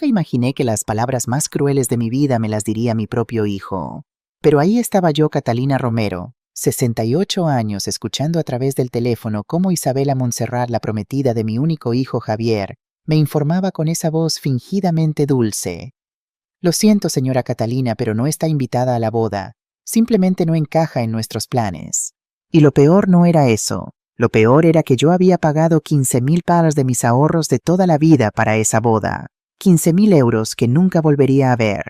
Nunca imaginé que las palabras más crueles de mi vida me las diría mi propio hijo. Pero ahí estaba yo, Catalina Romero, 68 años, escuchando a través del teléfono cómo Isabela Montserrat, la prometida de mi único hijo Javier, me informaba con esa voz fingidamente dulce. Lo siento, señora Catalina, pero no está invitada a la boda. Simplemente no encaja en nuestros planes. Y lo peor no era eso. Lo peor era que yo había pagado 15.000 palas de mis ahorros de toda la vida para esa boda. 15.000 euros que nunca volvería a ver.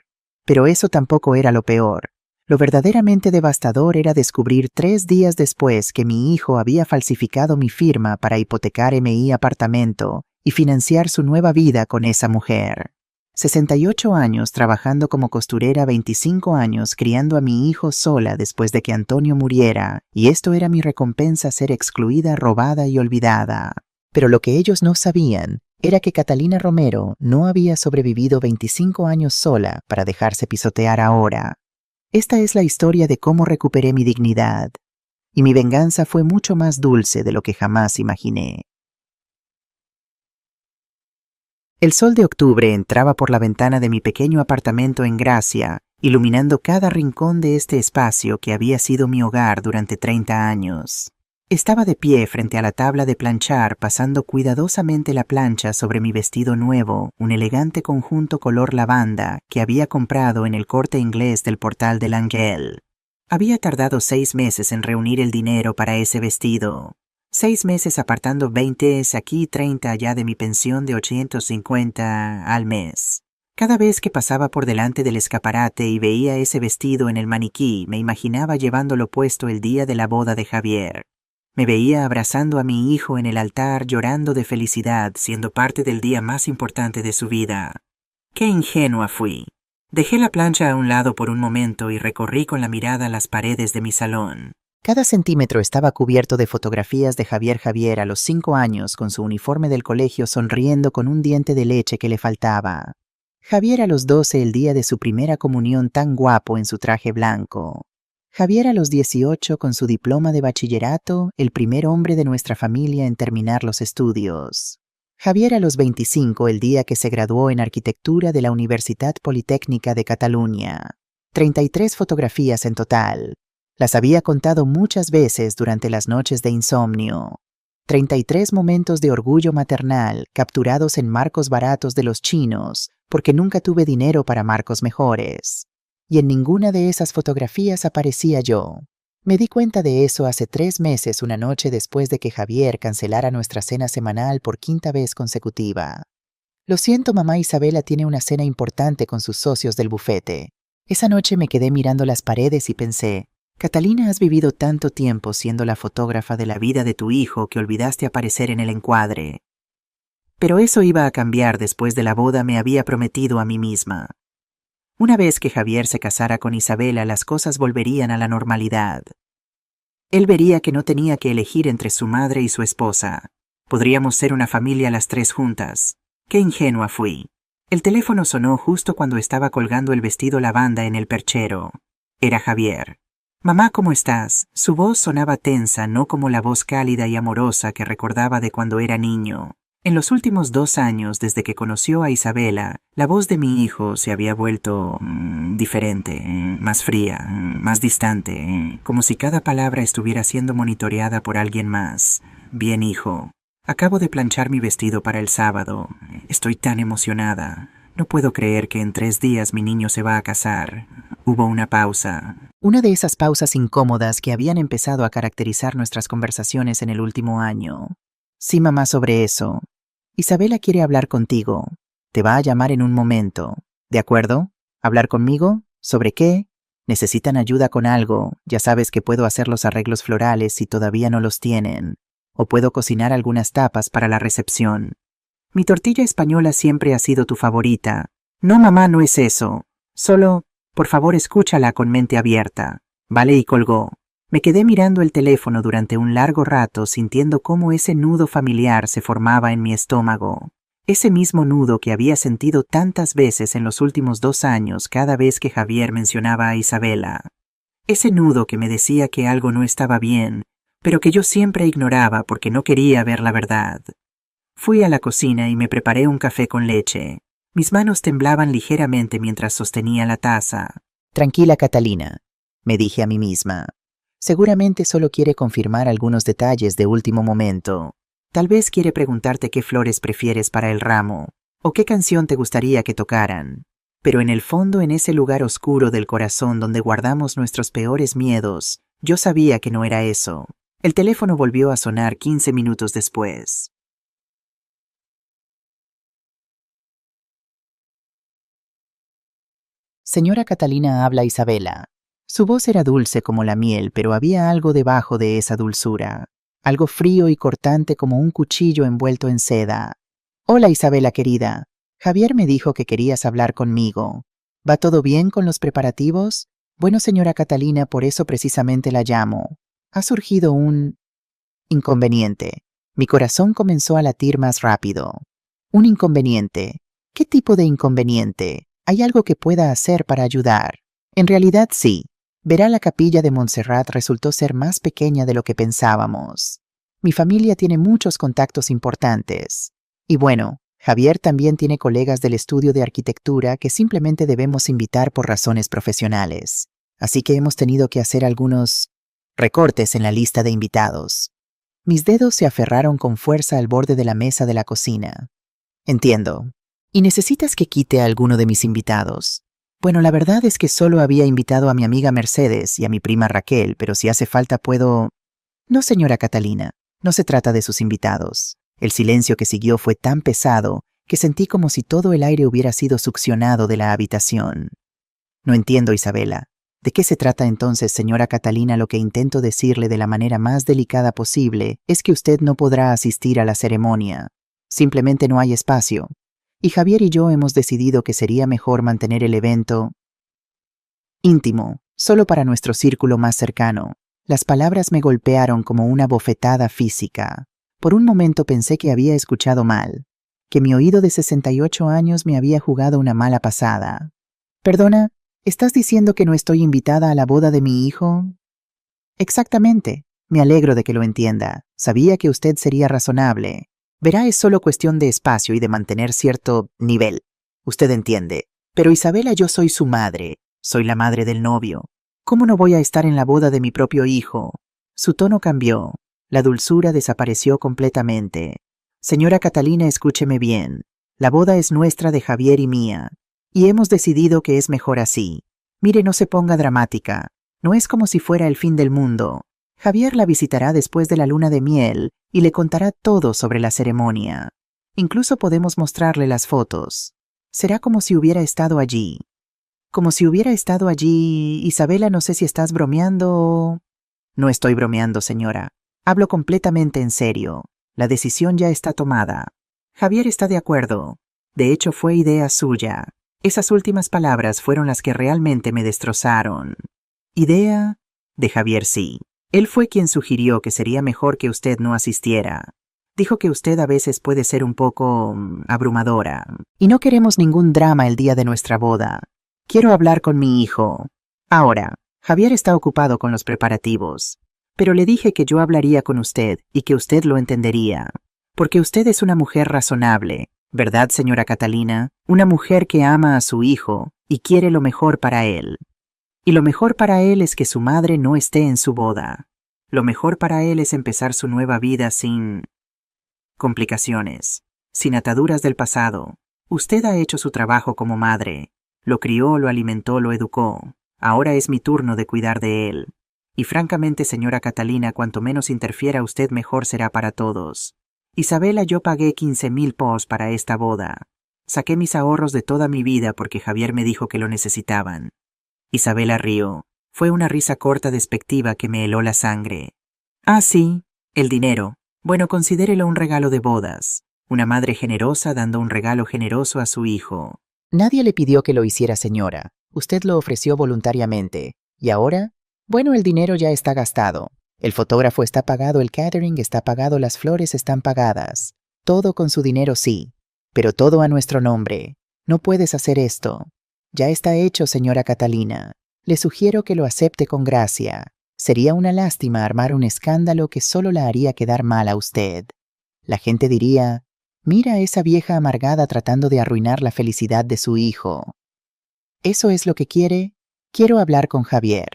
Pero eso tampoco era lo peor. Lo verdaderamente devastador era descubrir 3 días después que mi hijo había falsificado mi firma para hipotecar MI Apartamento y financiar su nueva vida con esa mujer. 68 años trabajando como costurera, 25 años criando a mi hijo sola después de que Antonio muriera, y esto era mi recompensa: ser excluida, robada y olvidada. Pero lo que ellos no sabían era que Catalina Romero no había sobrevivido 25 años sola para dejarse pisotear ahora. Esta es la historia de cómo recuperé mi dignidad, y mi venganza fue mucho más dulce de lo que jamás imaginé. El sol de octubre entraba por la ventana de mi pequeño apartamento en Gracia, iluminando cada rincón de este espacio que había sido mi hogar durante 30 años. Estaba de pie frente a la tabla de planchar, pasando cuidadosamente la plancha sobre mi vestido nuevo, un elegante conjunto color lavanda que había comprado en el Corte Inglés del Portal del Ángel. Había tardado 6 meses en reunir el dinero para ese vestido. 6 meses apartando 20 aquí y 30 allá de mi pensión de 850 al mes. Cada vez que pasaba por delante del escaparate y veía ese vestido en el maniquí, me imaginaba llevándolo puesto el día de la boda de Javier. Me veía abrazando a mi hijo en el altar, llorando de felicidad, siendo parte del día más importante de su vida. ¡Qué ingenua fui! Dejé la plancha a un lado por un momento y recorrí con la mirada las paredes de mi salón. Cada centímetro estaba cubierto de fotografías de Javier a los 5 años, con su uniforme del colegio, sonriendo con un diente de leche que le faltaba. Javier a los 12, el día de su primera comunión, tan guapo en su traje blanco. Javier a los 18, con su diploma de bachillerato, el primer hombre de nuestra familia en terminar los estudios. Javier a los 25, el día que se graduó en arquitectura de la Universitat Politécnica de Cataluña. 33 fotografías en total. Las había contado muchas veces durante las noches de insomnio. 33 momentos de orgullo maternal capturados en marcos baratos de los chinos, porque nunca tuve dinero para marcos mejores. Y en ninguna de esas fotografías aparecía yo. Me di cuenta de eso hace 3 meses, una noche después de que Javier cancelara nuestra cena semanal por 5ª vez consecutiva. Lo siento, mamá, Isabela tiene una cena importante con sus socios del bufete. Esa noche me quedé mirando las paredes y pensé: Catalina, has vivido tanto tiempo siendo la fotógrafa de la vida de tu hijo que olvidaste aparecer en el encuadre. Pero eso iba a cambiar después de la boda, me había prometido a mí misma. Una vez que Javier se casara con Isabela, las cosas volverían a la normalidad. Él vería que no tenía que elegir entre su madre y su esposa. Podríamos ser una familia las 3 juntas. ¡Qué ingenua fui! El teléfono sonó justo cuando estaba colgando el vestido lavanda en el perchero. Era Javier. «Mamá, ¿cómo estás?» Su voz sonaba tensa, no como la voz cálida y amorosa que recordaba de cuando era niño. En los últimos 2 años, desde que conoció a Isabela, la voz de mi hijo se había vuelto diferente, más fría, más distante, como si cada palabra estuviera siendo monitoreada por alguien más. «Bien, hijo. Acabo de planchar mi vestido para el sábado. Estoy tan emocionada. No puedo creer que en 3 días mi niño se va a casar». Hubo una pausa. Una de esas pausas incómodas que habían empezado a caracterizar nuestras conversaciones en el último año. «Sí, mamá, sobre eso. Isabela quiere hablar contigo. Te va a llamar en un momento. ¿De acuerdo? ¿Hablar conmigo? ¿Sobre qué? Necesitan ayuda con algo. Ya sabes que puedo hacer los arreglos florales si todavía no los tienen. O puedo cocinar algunas tapas para la recepción. Mi tortilla española siempre ha sido tu favorita». «No, mamá, no es eso. Solo, por favor, escúchala con mente abierta». Vale, y colgó. Me quedé mirando el teléfono durante un largo rato, sintiendo cómo ese nudo familiar se formaba en mi estómago. Ese mismo nudo que había sentido tantas veces en los últimos 2 años cada vez que Javier mencionaba a Isabela. Ese nudo que me decía que algo no estaba bien, pero que yo siempre ignoraba porque no quería ver la verdad. Fui a la cocina y me preparé un café con leche. Mis manos temblaban ligeramente mientras sostenía la taza. Tranquila, Catalina, me dije a mí misma. Seguramente solo quiere confirmar algunos detalles de último momento. Tal vez quiere preguntarte qué flores prefieres para el ramo, o qué canción te gustaría que tocaran. Pero en el fondo, en ese lugar oscuro del corazón donde guardamos nuestros peores miedos, yo sabía que no era eso. El teléfono volvió a sonar 15 minutos después. Señora Catalina, habla Isabela. Su voz era dulce como la miel, pero había algo debajo de esa dulzura. Algo frío y cortante como un cuchillo envuelto en seda. Hola, Isabela querida. Javier me dijo que querías hablar conmigo. ¿Va todo bien con los preparativos? Bueno, señora Catalina, por eso precisamente la llamo. Ha surgido un inconveniente. Mi corazón comenzó a latir más rápido. Un inconveniente. ¿Qué tipo de inconveniente? ¿Hay algo que pueda hacer para ayudar? En realidad sí. Verá, la capilla de Montserrat resultó ser más pequeña de lo que pensábamos. Mi familia tiene muchos contactos importantes. Y bueno, Javier también tiene colegas del estudio de arquitectura que simplemente debemos invitar por razones profesionales. Así que hemos tenido que hacer algunos recortes en la lista de invitados. Mis dedos se aferraron con fuerza al borde de la mesa de la cocina. Entiendo. ¿Y necesitas que quite a alguno de mis invitados? Bueno, la verdad es que solo había invitado a mi amiga Mercedes y a mi prima Raquel, pero si hace falta puedo... No, señora Catalina, no se trata de sus invitados. El silencio que siguió fue tan pesado que sentí como si todo el aire hubiera sido succionado de la habitación. No entiendo, Isabela. ¿De qué se trata entonces, señora Catalina? Lo que intento decirle de la manera más delicada posible es que usted no podrá asistir a la ceremonia. Simplemente no hay espacio. Y Javier y yo hemos decidido que sería mejor mantener el evento íntimo, solo para nuestro círculo más cercano. Las palabras me golpearon como una bofetada física. Por un momento pensé que había escuchado mal, que mi oído de 68 años me había jugado una mala pasada. Perdona, ¿estás diciendo que no estoy invitada a la boda de mi hijo? Exactamente. Me alegro de que lo entienda. Sabía que usted sería razonable. Verá, es solo cuestión de espacio y de mantener cierto nivel. Usted entiende. Pero Isabela, yo soy su madre. Soy la madre del novio. ¿Cómo no voy a estar en la boda de mi propio hijo? Su tono cambió. La dulzura desapareció completamente. Señora Catalina, escúcheme bien. La boda es nuestra, de Javier y mía. Y hemos decidido que es mejor así. Mire, no se ponga dramática. No es como si fuera el fin del mundo. Javier la visitará después de la luna de miel y le contará todo sobre la ceremonia. Incluso podemos mostrarle las fotos. Será como si hubiera estado allí. Como si hubiera estado allí. Isabela, no sé si estás bromeando o... No estoy bromeando, señora. Hablo completamente en serio. La decisión ya está tomada. Javier está de acuerdo. De hecho, fue idea suya. Esas últimas palabras fueron las que realmente me destrozaron. Idea de Javier, sí. Él fue quien sugirió que sería mejor que usted no asistiera. Dijo que usted a veces puede ser un poco abrumadora. Y no queremos ningún drama el día de nuestra boda. Quiero hablar con mi hijo. Ahora, Javier está ocupado con los preparativos. Pero le dije que yo hablaría con usted y que usted lo entendería. Porque usted es una mujer razonable, ¿verdad, señora Catalina? Una mujer que ama a su hijo y quiere lo mejor para él. Y lo mejor para él es que su madre no esté en su boda. Lo mejor para él es empezar su nueva vida sin complicaciones, sin ataduras del pasado. Usted ha hecho su trabajo como madre. Lo crió, lo alimentó, lo educó. Ahora es mi turno de cuidar de él. Y francamente, señora Catalina, cuanto menos interfiera usted, mejor será para todos. Isabela, yo pagué 15,000 pos para esta boda. Saqué mis ahorros de toda mi vida porque Javier me dijo que lo necesitaban. Isabela rió. Fue una risa corta despectiva que me heló la sangre. Ah, sí, el dinero. Bueno, considérelo un regalo de bodas. Una madre generosa dando un regalo generoso a su hijo. Nadie le pidió que lo hiciera, señora. Usted lo ofreció voluntariamente. ¿Y ahora? Bueno, el dinero ya está gastado. El fotógrafo está pagado, el catering está pagado, las flores están pagadas. Todo con su dinero, sí. Pero todo a nuestro nombre. No puedes hacer esto. Ya está hecho, señora Catalina. Le sugiero que lo acepte con gracia. Sería una lástima armar un escándalo que solo la haría quedar mal a usted. La gente diría, Mira a esa vieja amargada tratando de arruinar la felicidad de su hijo. ¿Eso es lo que quiere? Quiero hablar con Javier.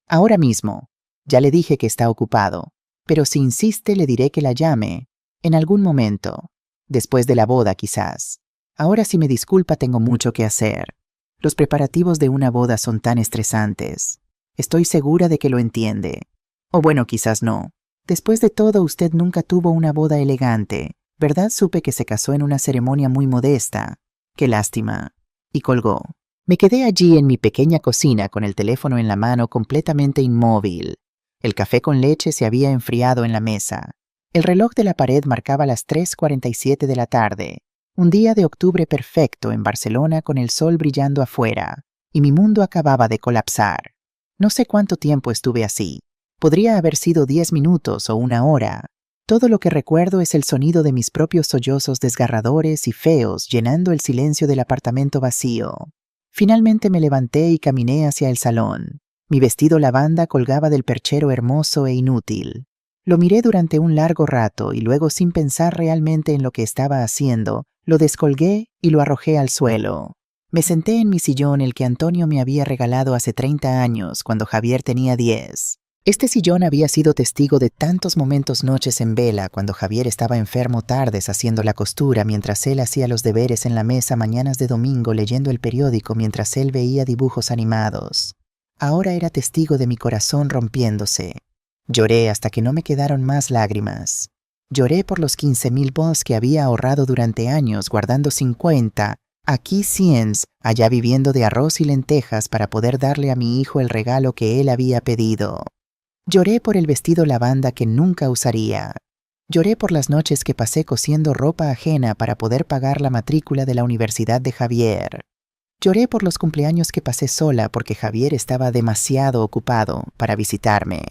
Ahora mismo. Ya le dije que está ocupado. Pero si insiste le diré que la llame. En algún momento. Después de la boda quizás. Ahora si me disculpa tengo mucho que hacer. Los preparativos de una boda son tan estresantes. Estoy segura de que lo entiende. O bueno, quizás no. Después de todo, usted nunca tuvo una boda elegante, ¿verdad? Supe que se casó en una ceremonia muy modesta. Qué lástima. Y colgó. Me quedé allí en mi pequeña cocina con el teléfono en la mano completamente inmóvil. El café con leche se había enfriado en la mesa. El reloj de la pared marcaba las 3:47 de la tarde. Un día de octubre perfecto en Barcelona con el sol brillando afuera, y mi mundo acababa de colapsar. No sé cuánto tiempo estuve así. Podría haber sido 10 minutos o una hora. Todo lo que recuerdo es el sonido de mis propios sollozos desgarradores y feos llenando el silencio del apartamento vacío. Finalmente me levanté y caminé hacia el salón. Mi vestido lavanda colgaba del perchero hermoso e inútil. Lo miré durante un largo rato y luego, sin pensar realmente en lo que estaba haciendo, lo descolgué y lo arrojé al suelo. Me senté en mi sillón, el que Antonio me había regalado hace 30 años, cuando Javier tenía 10. Este sillón había sido testigo de tantos momentos, noches en vela, cuando Javier estaba enfermo, tardes haciendo la costura mientras él hacía los deberes en la mesa, mañanas de domingo leyendo el periódico mientras él veía dibujos animados. Ahora era testigo de mi corazón rompiéndose. Lloré hasta que no me quedaron más lágrimas. Lloré por los 15,000 bons que había ahorrado durante años, guardando 50, aquí 100, allá viviendo de arroz y lentejas para poder darle a mi hijo el regalo que él había pedido. Lloré por el vestido lavanda que nunca usaría. Lloré por las noches que pasé cosiendo ropa ajena para poder pagar la matrícula de la Universidad de Javier. Lloré por los cumpleaños que pasé sola porque Javier estaba demasiado ocupado para visitarme.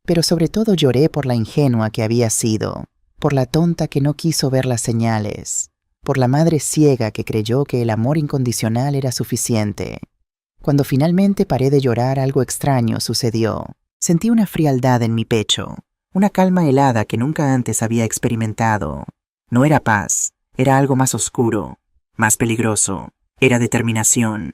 Pero sobre todo lloré por la ingenua que había sido, por la tonta que no quiso ver las señales, por la madre ciega que creyó que el amor incondicional era suficiente. Cuando finalmente paré de llorar, algo extraño sucedió. Sentí una frialdad en mi pecho, una calma helada que nunca antes había experimentado. No era paz, era algo más oscuro, más peligroso, era determinación.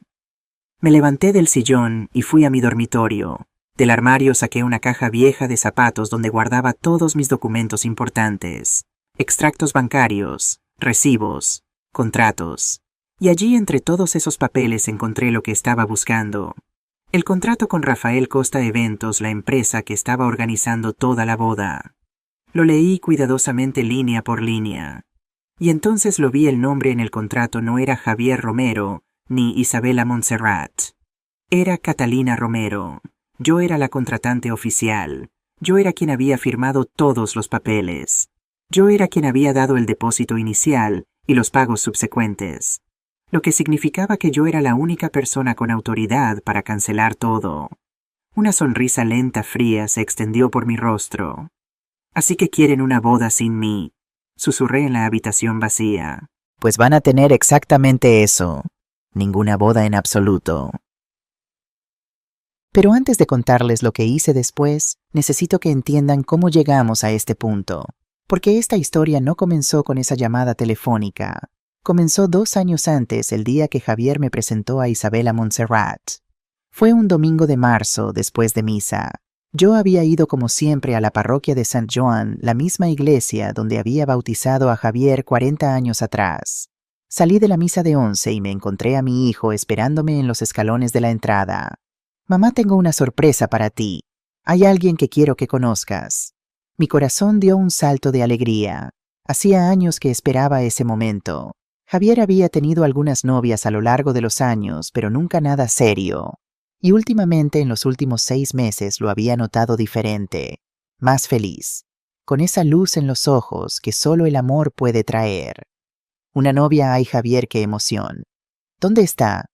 Me levanté del sillón y fui a mi dormitorio. Del armario saqué una caja vieja de zapatos donde guardaba todos mis documentos importantes, extractos bancarios, recibos, contratos. Y allí entre todos esos papeles encontré lo que estaba buscando. El contrato con Rafael Costa Eventos, la empresa que estaba organizando toda la boda. Lo leí cuidadosamente línea por línea. Y entonces lo vi, el nombre en el contrato no era Javier Romero ni Isabela Montserrat. Era Catalina Romero. Yo era la contratante oficial. Yo era quien había firmado todos los papeles. Yo era quien había dado el depósito inicial y los pagos subsecuentes. Lo que significaba que yo era la única persona con autoridad para cancelar todo. Una sonrisa lenta, fría, se extendió por mi rostro. «Así que quieren una boda sin mí», susurré en la habitación vacía. Pues van a tener exactamente eso. Ninguna boda en absoluto. Pero antes de contarles lo que hice después, necesito que entiendan cómo llegamos a este punto. Porque esta historia no comenzó con esa llamada telefónica. Comenzó 2 años antes, el día que Javier me presentó a Isabela Montserrat. Fue un domingo de marzo, después de misa. Yo había ido como siempre a la parroquia de Sant Joan, la misma iglesia donde había bautizado a Javier 40 años atrás. Salí de la misa de 11 y me encontré a mi hijo esperándome en los escalones de la entrada. «Mamá, tengo una sorpresa para ti. Hay alguien que quiero que conozcas». Mi corazón dio un salto de alegría. Hacía años que esperaba ese momento. Javier había tenido algunas novias a lo largo de los años, pero nunca nada serio. Y últimamente, en los últimos 6 meses, lo había notado diferente, más feliz, con esa luz en los ojos que solo el amor puede traer. «Una novia hay, Javier, qué emoción. ¿Dónde está?»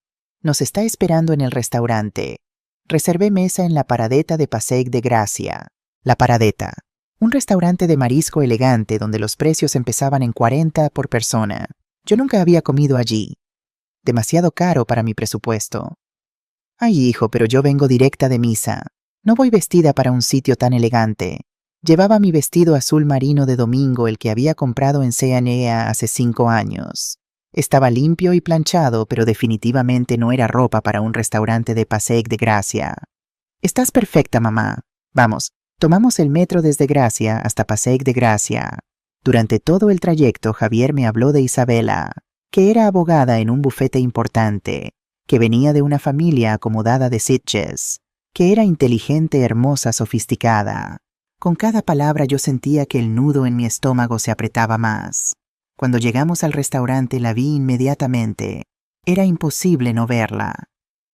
«Nos está esperando en el restaurante. Reservé mesa en la Paradeta de Passeig de Gràcia». La Paradeta, un restaurante de marisco elegante donde los precios empezaban en 40 por persona. Yo nunca había comido allí. Demasiado caro para mi presupuesto. «Ay, hijo, pero yo vengo directa de misa. No voy vestida para un sitio tan elegante. Llevaba mi vestido azul marino de domingo, el que había comprado en C&A hace 5 años. Estaba limpio y planchado, pero definitivamente no era ropa para un restaurante de Passaic de Gracia. Estás perfecta, mamá. Vamos, tomamos el metro desde Gracia hasta Passaic de Gracia. Durante todo el trayecto, Javier me habló de Isabela, que era abogada en un bufete importante, que venía de una familia acomodada de Sitges, que era inteligente, hermosa, sofisticada. Con cada palabra yo sentía que el nudo en mi estómago se apretaba más. Cuando llegamos al restaurante la vi inmediatamente. Era imposible no verla.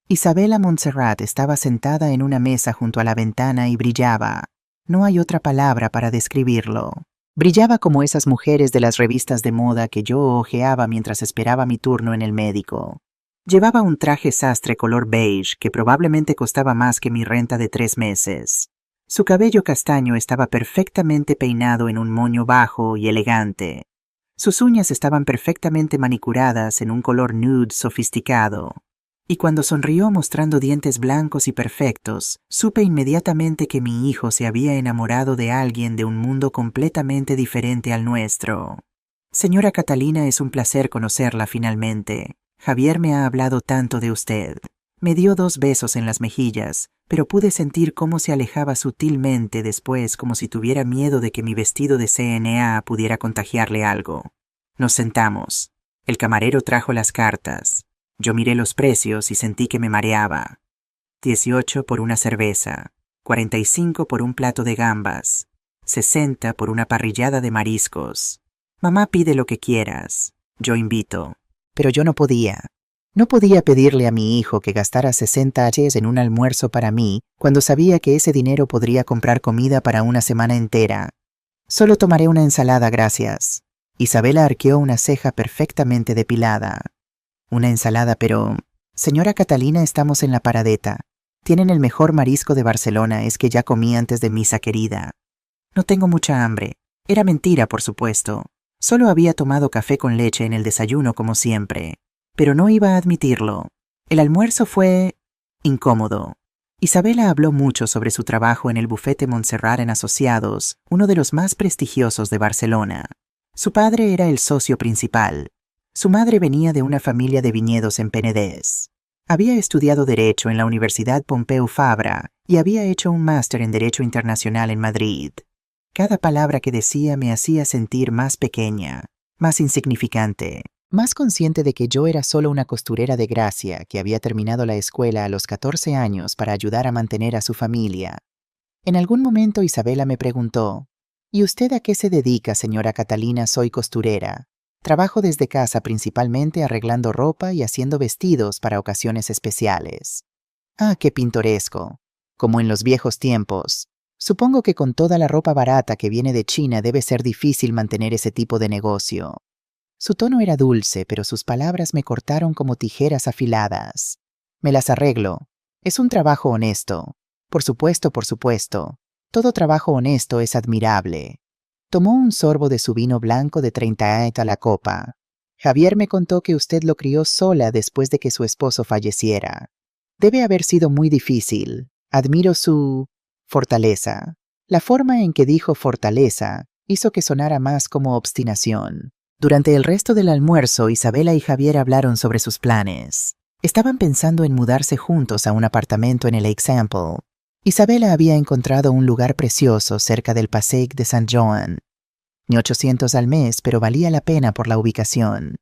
Isabela Montserrat estaba sentada en una mesa junto a la ventana y brillaba. No hay otra palabra para describirlo. Brillaba como esas mujeres de las revistas de moda que yo hojeaba mientras esperaba mi turno en el médico. Llevaba un traje sastre color beige que probablemente costaba más que mi renta de 3 meses. Su cabello castaño estaba perfectamente peinado en un moño bajo y elegante. Sus uñas estaban perfectamente manicuradas en un color nude sofisticado. Y cuando sonrió mostrando dientes blancos y perfectos, supe inmediatamente que mi hijo se había enamorado de alguien de un mundo completamente diferente al nuestro. Señora Catalina, es un placer conocerla finalmente. Javier me ha hablado tanto de usted. Me dio 2 besos en las mejillas, pero pude sentir cómo se alejaba sutilmente después, como si tuviera miedo de que mi vestido de C&A pudiera contagiarle algo. Nos sentamos. El camarero trajo las cartas. Yo miré los precios y sentí que me mareaba. 18 por una cerveza, 45 por un plato de gambas, 60 por una parrillada de mariscos. Mamá, pide lo que quieras. Yo invito. Pero yo no podía. No podía pedirle a mi hijo que gastara 60 $, en un almuerzo para mí, cuando sabía que ese dinero podría comprar comida para una semana entera. Solo tomaré una ensalada, gracias. Isabela arqueó una ceja perfectamente depilada. Una ensalada, pero... Señora Catalina, estamos en la Paradeta. Tienen el mejor marisco de Barcelona, es que ya comí antes de misa, querida. No tengo mucha hambre. Era mentira, por supuesto. Solo había tomado café con leche en el desayuno como siempre. Pero no iba a admitirlo. El almuerzo fue... incómodo. Isabela habló mucho sobre su trabajo en el bufete Montserrat en Asociados, uno de los más prestigiosos de Barcelona. Su padre era el socio principal. Su madre venía de una familia de viñedos en Penedès. Había estudiado Derecho en la Universidad Pompeu Fabra y había hecho un máster en Derecho Internacional en Madrid. Cada palabra que decía me hacía sentir más pequeña, más insignificante, más consciente de que yo era solo una costurera de Gracia que había terminado la escuela a los 14 años para ayudar a mantener a su familia. En algún momento Isabela me preguntó, ¿y usted a qué se dedica, señora Catalina? Soy costurera. Trabajo desde casa principalmente arreglando ropa y haciendo vestidos para ocasiones especiales. Ah, qué pintoresco. Como en los viejos tiempos. Supongo que con toda la ropa barata que viene de China debe ser difícil mantener ese tipo de negocio. Su tono era dulce, pero sus palabras me cortaron como tijeras afiladas. Me las arreglo. Es un trabajo honesto. Por supuesto, por supuesto. Todo trabajo honesto es admirable. Tomó un sorbo de su vino blanco de 30 a la copa. Javier me contó que usted lo crió sola después de que su esposo falleciera. Debe haber sido muy difícil. Admiro su... fortaleza. La forma en que dijo fortaleza hizo que sonara más como obstinación. Durante el resto del almuerzo, Isabela y Javier hablaron sobre sus planes. Estaban pensando en mudarse juntos a un apartamento en el Example. Isabela había encontrado un lugar precioso cerca del Passaic de Saint-Joan. Ni 800 al mes, pero valía la pena por la ubicación.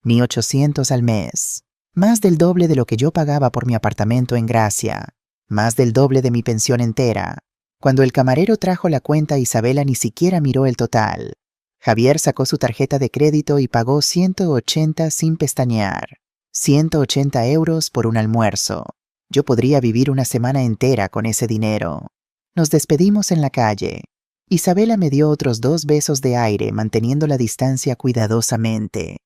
Ni 800 al mes. Más del doble de lo que yo pagaba por mi apartamento en Gracia. Más del doble de mi pensión entera. Cuando el camarero trajo la cuenta, Isabela ni siquiera miró el total. Javier sacó su tarjeta de crédito y pagó 180 sin pestañear. 180 € por un almuerzo. Yo podría vivir una semana entera con ese dinero. Nos despedimos en la calle. Isabela me dio otros 2 besos de aire, manteniendo la distancia cuidadosamente.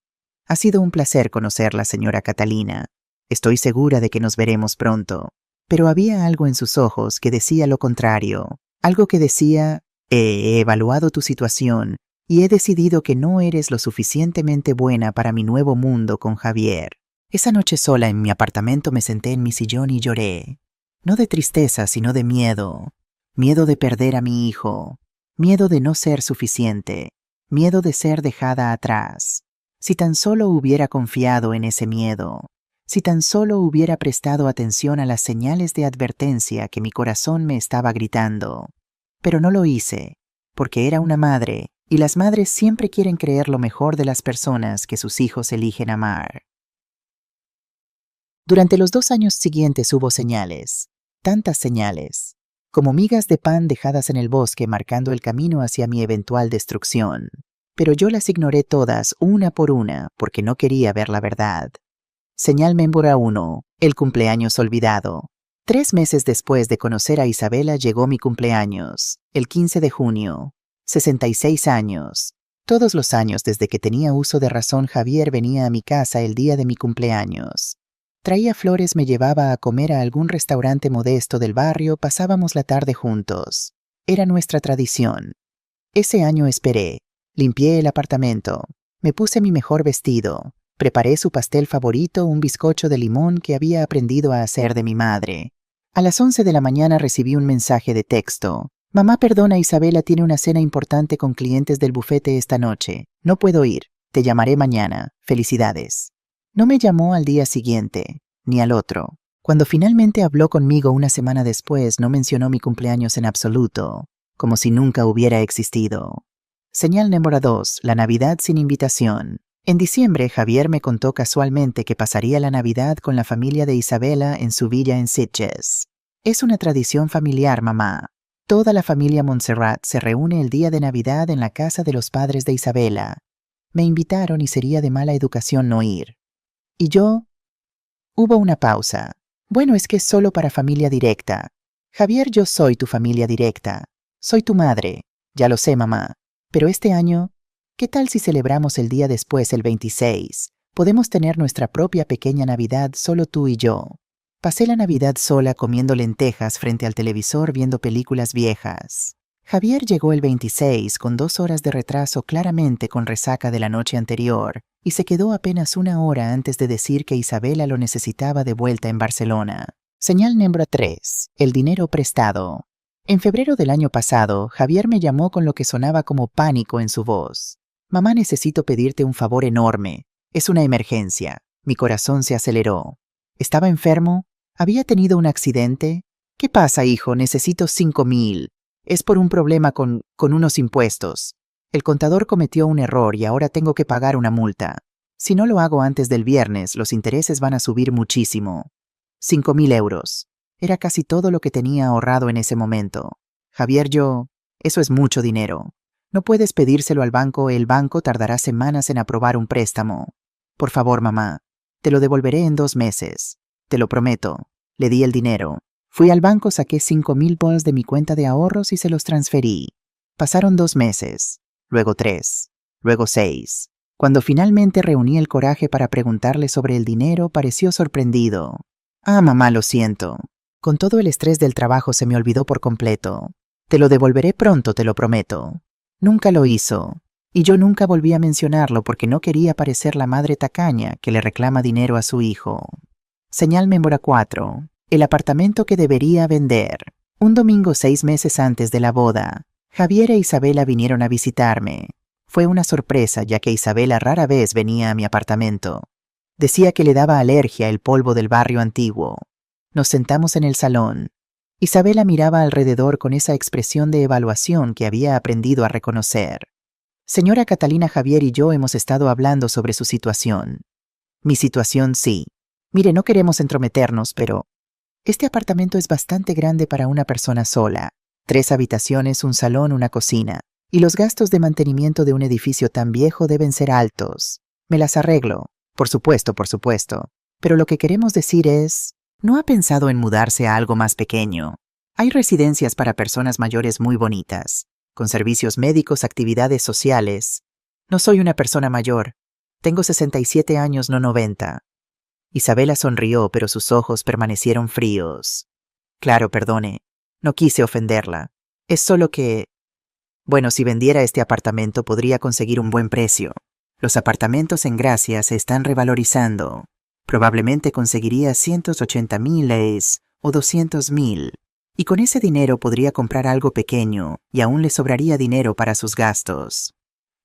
Ha sido un placer conocerla, señora Catalina. Estoy segura de que nos veremos pronto. Pero había algo en sus ojos que decía lo contrario. Algo que decía, he evaluado tu situación y he decidido que no eres lo suficientemente buena para mi nuevo mundo con Javier. Esa noche sola en mi apartamento me senté en mi sillón y lloré. No de tristeza, sino de miedo. Miedo de perder a mi hijo. Miedo de no ser suficiente. Miedo de ser dejada atrás. Si tan solo hubiera confiado en ese miedo. Si tan solo hubiera prestado atención a las señales de advertencia que mi corazón me estaba gritando. Pero no lo hice, porque era una madre, y las madres siempre quieren creer lo mejor de las personas que sus hijos eligen amar. Durante los 2 años siguientes hubo señales, tantas señales, como migas de pan dejadas en el bosque marcando el camino hacia mi eventual destrucción. Pero yo las ignoré todas una por una porque no quería ver la verdad. Señal Mémbora 1, el cumpleaños olvidado. 3 meses después de conocer a Isabela llegó mi cumpleaños, el 15 de junio. 66 años. Todos los años desde que tenía uso de razón Javier venía a mi casa el día de mi cumpleaños. Traía flores, me llevaba a comer a algún restaurante modesto del barrio, pasábamos la tarde juntos. Era nuestra tradición. Ese año esperé, limpié el apartamento, me puse mi mejor vestido. Preparé su pastel favorito, un bizcocho de limón que había aprendido a hacer de mi madre. A las 11 de la mañana recibí un mensaje de texto. Mamá, perdona, Isabela tiene una cena importante con clientes del bufete esta noche. No puedo ir. Te llamaré mañana. Felicidades. No me llamó al día siguiente, ni al otro. Cuando finalmente habló conmigo una semana después, no mencionó mi cumpleaños en absoluto, como si nunca hubiera existido. Señal número 2, la Navidad sin invitación. En diciembre, Javier me contó casualmente que pasaría la Navidad con la familia de Isabela en su villa en Sitges. Es una tradición familiar, mamá. Toda la familia Montserrat se reúne el día de Navidad en la casa de los padres de Isabela. Me invitaron y sería de mala educación no ir. ¿Y yo? Hubo una pausa. Bueno, es que es solo para familia directa. Javier, yo soy tu familia directa. Soy tu madre. Ya lo sé, mamá. Pero este año, ¿qué tal si celebramos el día después, el 26? Podemos tener nuestra propia pequeña Navidad, solo tú y yo. Pasé la Navidad sola comiendo lentejas frente al televisor viendo películas viejas. Javier llegó el 26 con 2 horas de retraso, claramente con resaca de la noche anterior, y se quedó apenas 1 hora antes de decir que Isabela lo necesitaba de vuelta en Barcelona. Señal número 3. El dinero prestado. En febrero del año pasado, Javier me llamó con lo que sonaba como pánico en su voz. Mamá, necesito pedirte un favor enorme. Es una emergencia. Mi corazón se aceleró. ¿Estaba enfermo? ¿Había tenido un accidente? ¿Qué pasa, hijo? Necesito 5,000. Es por un problema con unos impuestos. El contador cometió un error y ahora tengo que pagar una multa. Si no lo hago antes del viernes, los intereses van a subir muchísimo. 5,000 euros. Era casi todo lo que tenía ahorrado en ese momento. Javier, eso es mucho dinero. No puedes pedírselo al banco, el banco tardará semanas en aprobar un préstamo. Por favor, mamá, te lo devolveré en 2 meses. Te lo prometo. Le di el dinero. Fui al banco, saqué 5,000 bols de mi cuenta de ahorros y se los transferí. Pasaron 2 meses, luego 3, luego 6. Cuando finalmente reuní el coraje para preguntarle sobre el dinero, pareció sorprendido. Ah, mamá, lo siento. Con todo el estrés del trabajo se me olvidó por completo. Te lo devolveré pronto, te lo prometo. Nunca lo hizo. Y yo nunca volví a mencionarlo porque no quería parecer la madre tacaña que le reclama dinero a su hijo. Señal número 4. El apartamento que debería vender. Un domingo 6 meses antes de la boda, Javier e Isabela vinieron a visitarme. Fue una sorpresa ya que Isabela rara vez venía a mi apartamento. Decía que le daba alergia el polvo del barrio antiguo. Nos sentamos en el salón. Isabela miraba alrededor con esa expresión de evaluación que había aprendido a reconocer. Señora Catalina, Javier y yo hemos estado hablando sobre su situación. Mi situación, sí. Mire, no queremos entrometernos, pero este apartamento es bastante grande para una persona sola. 3 habitaciones, un salón, una cocina. Y los gastos de mantenimiento de un edificio tan viejo deben ser altos. Me las arreglo. Por supuesto. Pero lo que queremos decir es, ¿no ha pensado en mudarse a algo más pequeño? Hay residencias para personas mayores muy bonitas, con servicios médicos, actividades sociales. No soy una persona mayor. Tengo 67 años, no 90. Isabela sonrió, pero sus ojos permanecieron fríos. Claro, perdone. No quise ofenderla. Es solo que... Bueno, si vendiera este apartamento podría conseguir un buen precio. Los apartamentos en Gracia se están revalorizando. Probablemente conseguiría 180,000 o 200,000. Y con ese dinero podría comprar algo pequeño y aún le sobraría dinero para sus gastos.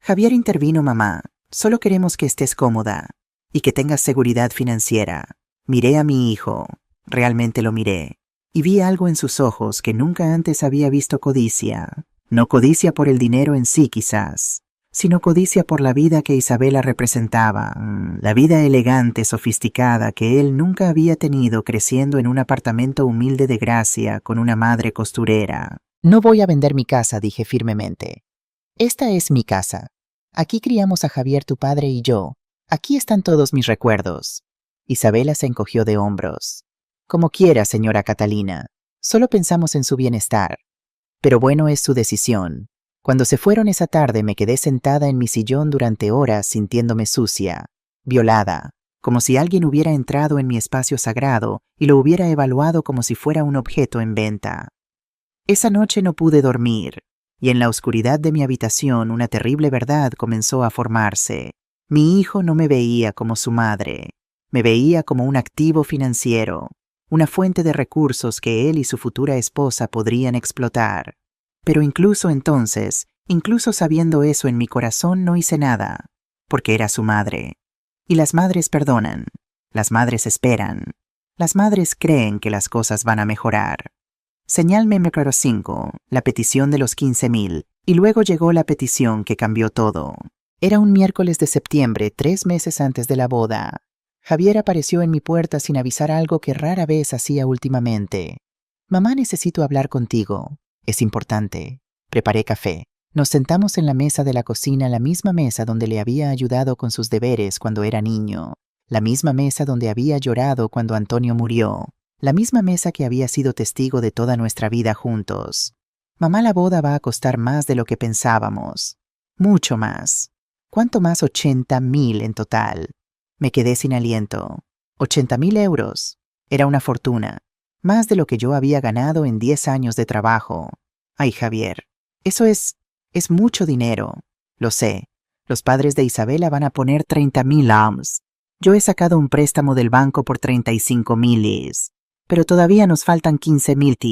Javier intervino: mamá, solo queremos que estés cómoda y que tengas seguridad financiera. Miré a mi hijo, realmente lo miré, y vi algo en sus ojos que nunca antes había visto: codicia. No codicia por el dinero en sí quizás, sino codicia por la vida que Isabela representaba, la vida elegante, sofisticada que él nunca había tenido creciendo en un apartamento humilde de Gracia con una madre costurera. No voy a vender mi casa, dije firmemente. Esta es mi casa. Aquí criamos a Javier, tu padre, y yo. Aquí están todos mis recuerdos. Isabela se encogió de hombros. Como quiera, señora Catalina. Solo pensamos en su bienestar. Pero bueno, es su decisión. Cuando se fueron esa tarde me quedé sentada en mi sillón durante horas sintiéndome sucia, violada, como si alguien hubiera entrado en mi espacio sagrado y lo hubiera evaluado como si fuera un objeto en venta. Esa noche no pude dormir, y en la oscuridad de mi habitación una terrible verdad comenzó a formarse. Mi hijo no me veía como su madre, me veía como un activo financiero, una fuente de recursos que él y su futura esposa podrían explotar. Pero incluso entonces, incluso sabiendo eso en mi corazón, no hice nada, porque era su madre. Y las madres perdonan, las madres esperan, las madres creen que las cosas van a mejorar. Señal número 5, la petición de los 15,000, y luego llegó la petición que cambió todo. Era un miércoles de septiembre, 3 meses antes de la boda. Javier apareció en mi puerta sin avisar, algo que rara vez hacía últimamente. Mamá, necesito hablar contigo. Es importante. Preparé café. Nos sentamos en la mesa de la cocina, la misma mesa donde le había ayudado con sus deberes cuando era niño, la misma mesa donde había llorado cuando Antonio murió, la misma mesa que había sido testigo de toda nuestra vida juntos. Mamá, la boda va a costar más de lo que pensábamos. Mucho más. ¿Cuánto más? 80,000 en total. Me quedé sin aliento. 80,000 euros. Era una fortuna. Más de lo que yo había ganado en 10 años de trabajo. Ay, Javier, eso es mucho dinero. Lo sé. Los padres de Isabela van a poner 30,000 AMS. Yo he sacado un préstamo del banco por 35,000, pero todavía nos faltan 15,000 T.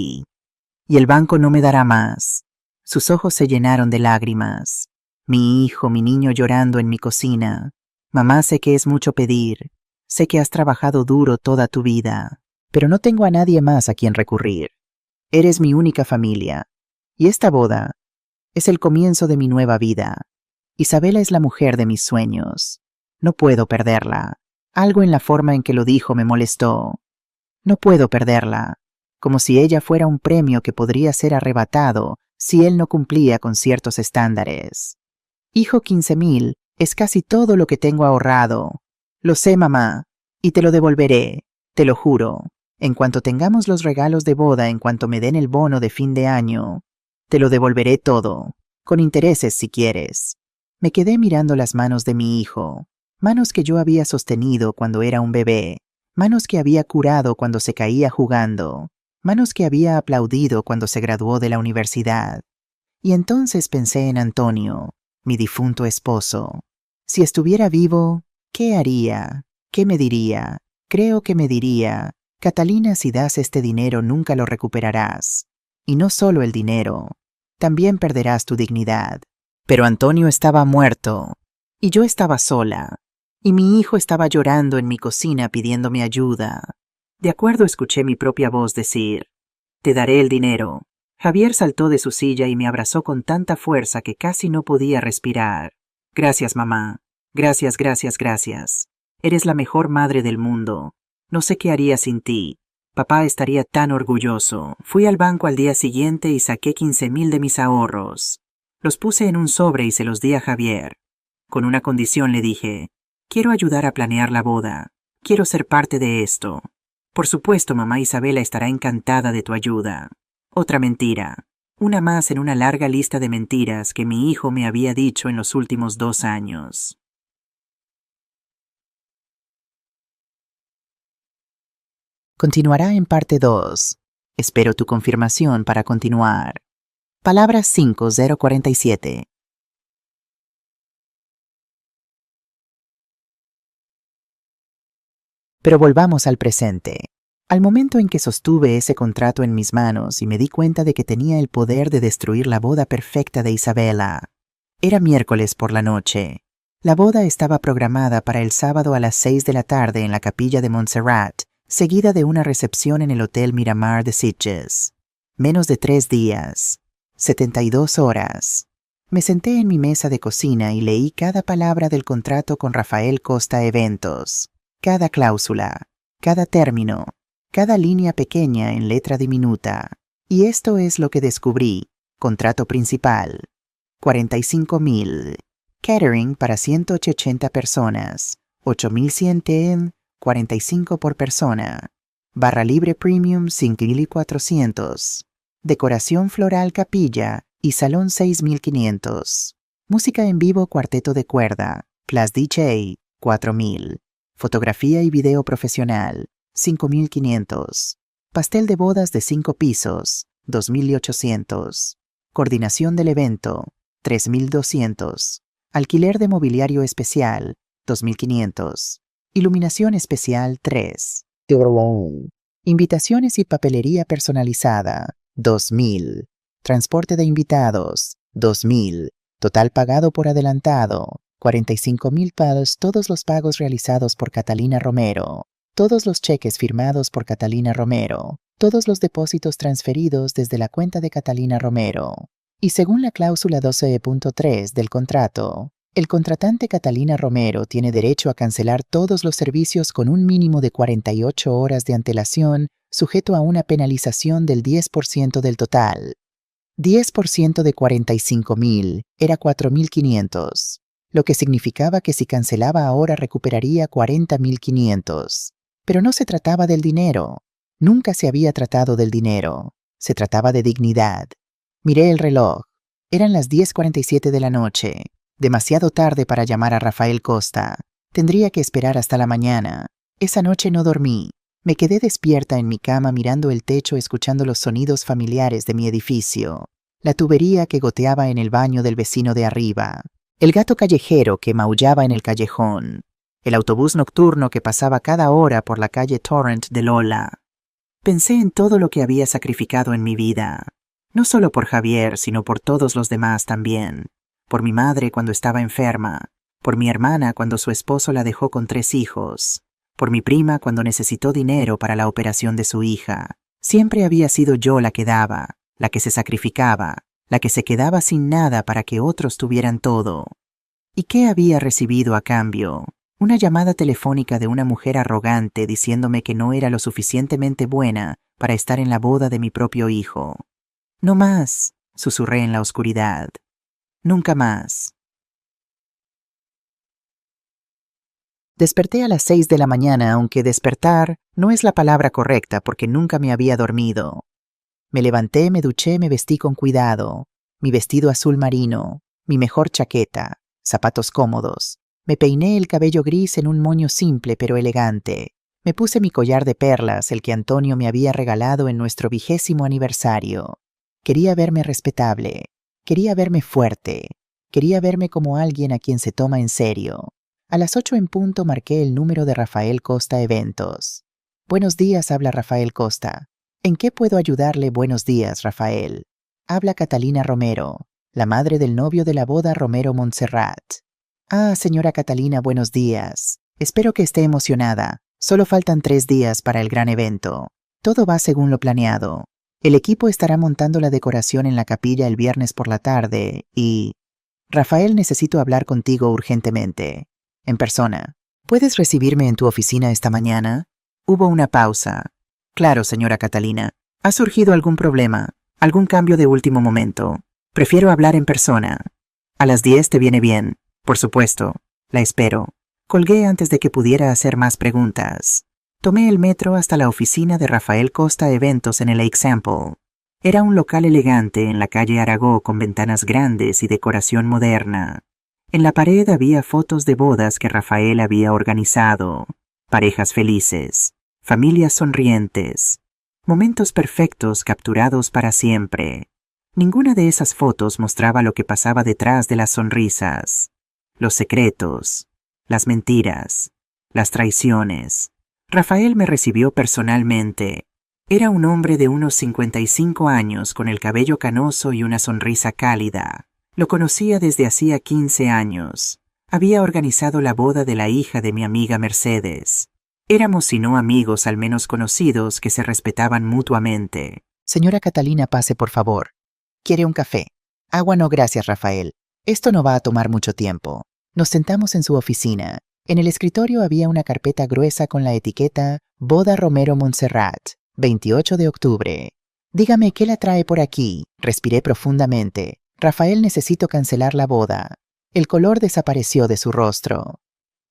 Y el banco no me dará más. Sus ojos se llenaron de lágrimas. Mi hijo, mi niño llorando en mi cocina. Mamá, sé que es mucho pedir. Sé que has trabajado duro toda tu vida, pero no tengo a nadie más a quien recurrir. Eres mi única familia. Y esta boda es el comienzo de mi nueva vida. Isabela es la mujer de mis sueños. No puedo perderla. Algo en la forma en que lo dijo me molestó. No puedo perderla. Como si ella fuera un premio que podría ser arrebatado si él no cumplía con ciertos estándares. Hijo, 15,000 es casi todo lo que tengo ahorrado. Lo sé, mamá, y te lo devolveré, te lo juro. En cuanto tengamos los regalos de boda, en cuanto me den el bono de fin de año, te lo devolveré todo, con intereses si quieres. Me quedé mirando las manos de mi hijo, manos que yo había sostenido cuando era un bebé, manos que había curado cuando se caía jugando, manos que había aplaudido cuando se graduó de la universidad. Y entonces pensé en Antonio, mi difunto esposo. Si estuviera vivo, ¿qué haría? ¿Qué me diría? Creo que me diría: Catalina, si das este dinero nunca lo recuperarás. Y no solo el dinero, también perderás tu dignidad. Pero Antonio estaba muerto, y yo estaba sola, y mi hijo estaba llorando en mi cocina pidiéndome ayuda. De acuerdo, escuché mi propia voz decir: te daré el dinero. Javier saltó de su silla y me abrazó con tanta fuerza que casi no podía respirar. Gracias, mamá. Gracias, gracias, gracias. Eres la mejor madre del mundo. No sé qué haría sin ti. Papá estaría tan orgulloso. Fui al banco al día siguiente y saqué 15,000 de mis ahorros. Los puse en un sobre y se los di a Javier. Con una condición, le dije: quiero ayudar a planear la boda. Quiero ser parte de esto. Por supuesto, mamá Isabela estará encantada de tu ayuda. Otra mentira. Una más en una larga lista de mentiras que mi hijo me había dicho en los últimos 2 años. Continuará en parte 2. Espero tu confirmación para continuar. Palabra 5047. Pero volvamos al presente. Al momento en que sostuve ese contrato en mis manos y me di cuenta de que tenía el poder de destruir la boda perfecta de Isabela. Era miércoles por la noche. La boda estaba programada para el sábado a las 6 de la tarde en la capilla de Montserrat, seguida de una recepción en el Hotel Miramar de Sitges. Menos de 3 días. 72 horas. Me senté en mi mesa de cocina y leí cada palabra del contrato con Rafael Costa Eventos. Cada cláusula, cada término, cada línea pequeña en letra diminuta. Y esto es lo que descubrí. Contrato principal. 45,000. Catering para 180 personas. 8,100 TN, 45 por persona. Barra libre premium 5,400. Decoración floral capilla y salón 6,500. Música en vivo cuarteto de cuerda. Plus DJ 4,000. Fotografía y video profesional 5,500. Pastel de bodas de 5 pisos 2,800. Coordinación del evento 3,200. Alquiler de mobiliario especial 2,500. Iluminación especial 3. Invitaciones y papelería personalizada 2,000. Transporte de invitados 2,000. Total pagado por adelantado 45,000 pesos. Todos los pagos realizados por Catalina Romero. Todos los cheques firmados por Catalina Romero. Todos los depósitos transferidos desde la cuenta de Catalina Romero. Y según la cláusula 12.3 del contrato, el contratante Catalina Romero tiene derecho a cancelar todos los servicios con un mínimo de 48 horas de antelación, sujeto a una penalización del 10% del total. 10% de 45,000 era 4,500, lo que significaba que si cancelaba ahora recuperaría 40,500. Pero no se trataba del dinero. Nunca se había tratado del dinero. Se trataba de dignidad. Miré el reloj. Eran las 10:47 de la noche. Demasiado tarde para llamar a Rafael Costa. Tendría que esperar hasta la mañana. Esa noche no dormí. Me quedé despierta en mi cama mirando el techo, escuchando los sonidos familiares de mi edificio. La tubería que goteaba en el baño del vecino de arriba. El gato callejero que maullaba en el callejón. El autobús nocturno que pasaba cada hora por la calle Torrent de Lola. Pensé en todo lo que había sacrificado en mi vida. No solo por Javier, sino por todos los demás también. Por mi madre cuando estaba enferma. Por mi hermana cuando su esposo la dejó con 3 hijos. Por mi prima cuando necesitó dinero para la operación de su hija. Siempre había sido yo la que daba, la que se sacrificaba, la que se quedaba sin nada para que otros tuvieran todo. ¿Y qué había recibido a cambio? Una llamada telefónica de una mujer arrogante diciéndome que no era lo suficientemente buena para estar en la boda de mi propio hijo. No más, susurré en la oscuridad. Nunca más. Desperté a las 6 de la mañana, aunque despertar no es la palabra correcta porque nunca me había dormido. Me levanté, me duché, me vestí con cuidado. Mi vestido azul marino, mi mejor chaqueta, zapatos cómodos. Me peiné el cabello gris en un moño simple pero elegante. Me puse mi collar de perlas, el que Antonio me había regalado en nuestro 20º aniversario. Quería verme respetable. Quería verme fuerte. Quería verme como alguien a quien se toma en serio. A las 8 en punto marqué el número de Rafael Costa Eventos. Buenos días, habla Rafael Costa. ¿En qué puedo ayudarle? Buenos días, Rafael. Habla Catalina Romero, la madre del novio de la boda Romero Montserrat. Ah, señora Catalina, buenos días. Espero que esté emocionada. Solo faltan 3 días para el gran evento. Todo va según lo planeado. El equipo estará montando la decoración en la capilla el viernes por la tarde y... Rafael, necesito hablar contigo urgentemente. En persona. ¿Puedes recibirme en tu oficina esta mañana? Hubo una pausa. Claro, señora Catalina. ¿Ha surgido algún problema? ¿Algún cambio de último momento? Prefiero hablar en persona. A las 10 te viene bien. Por supuesto. La espero. Colgué antes de que pudiera hacer más preguntas. Tomé el metro hasta la oficina de Rafael Costa Eventos en el Example. Era un local elegante en la calle Aragó con ventanas grandes y decoración moderna. En la pared había fotos de bodas que Rafael había organizado. Parejas felices. Familias sonrientes. Momentos perfectos capturados para siempre. Ninguna de esas fotos mostraba lo que pasaba detrás de las sonrisas. Los secretos. Las mentiras. Las traiciones. Rafael me recibió personalmente. Era un hombre de unos 55 años con el cabello canoso y una sonrisa cálida. Lo conocía desde hacía 15 años. Había organizado la boda de la hija de mi amiga Mercedes. Éramos si no amigos al menos conocidos que se respetaban mutuamente. Señora Catalina, pase por favor. ¿Quiere un café? Agua no, gracias, Rafael. Esto no va a tomar mucho tiempo. Nos sentamos en su oficina. En el escritorio había una carpeta gruesa con la etiqueta Boda Romero Montserrat, 28 de octubre. Dígame, ¿qué la trae por aquí? Respiré profundamente. Rafael, necesito cancelar la boda. El color desapareció de su rostro.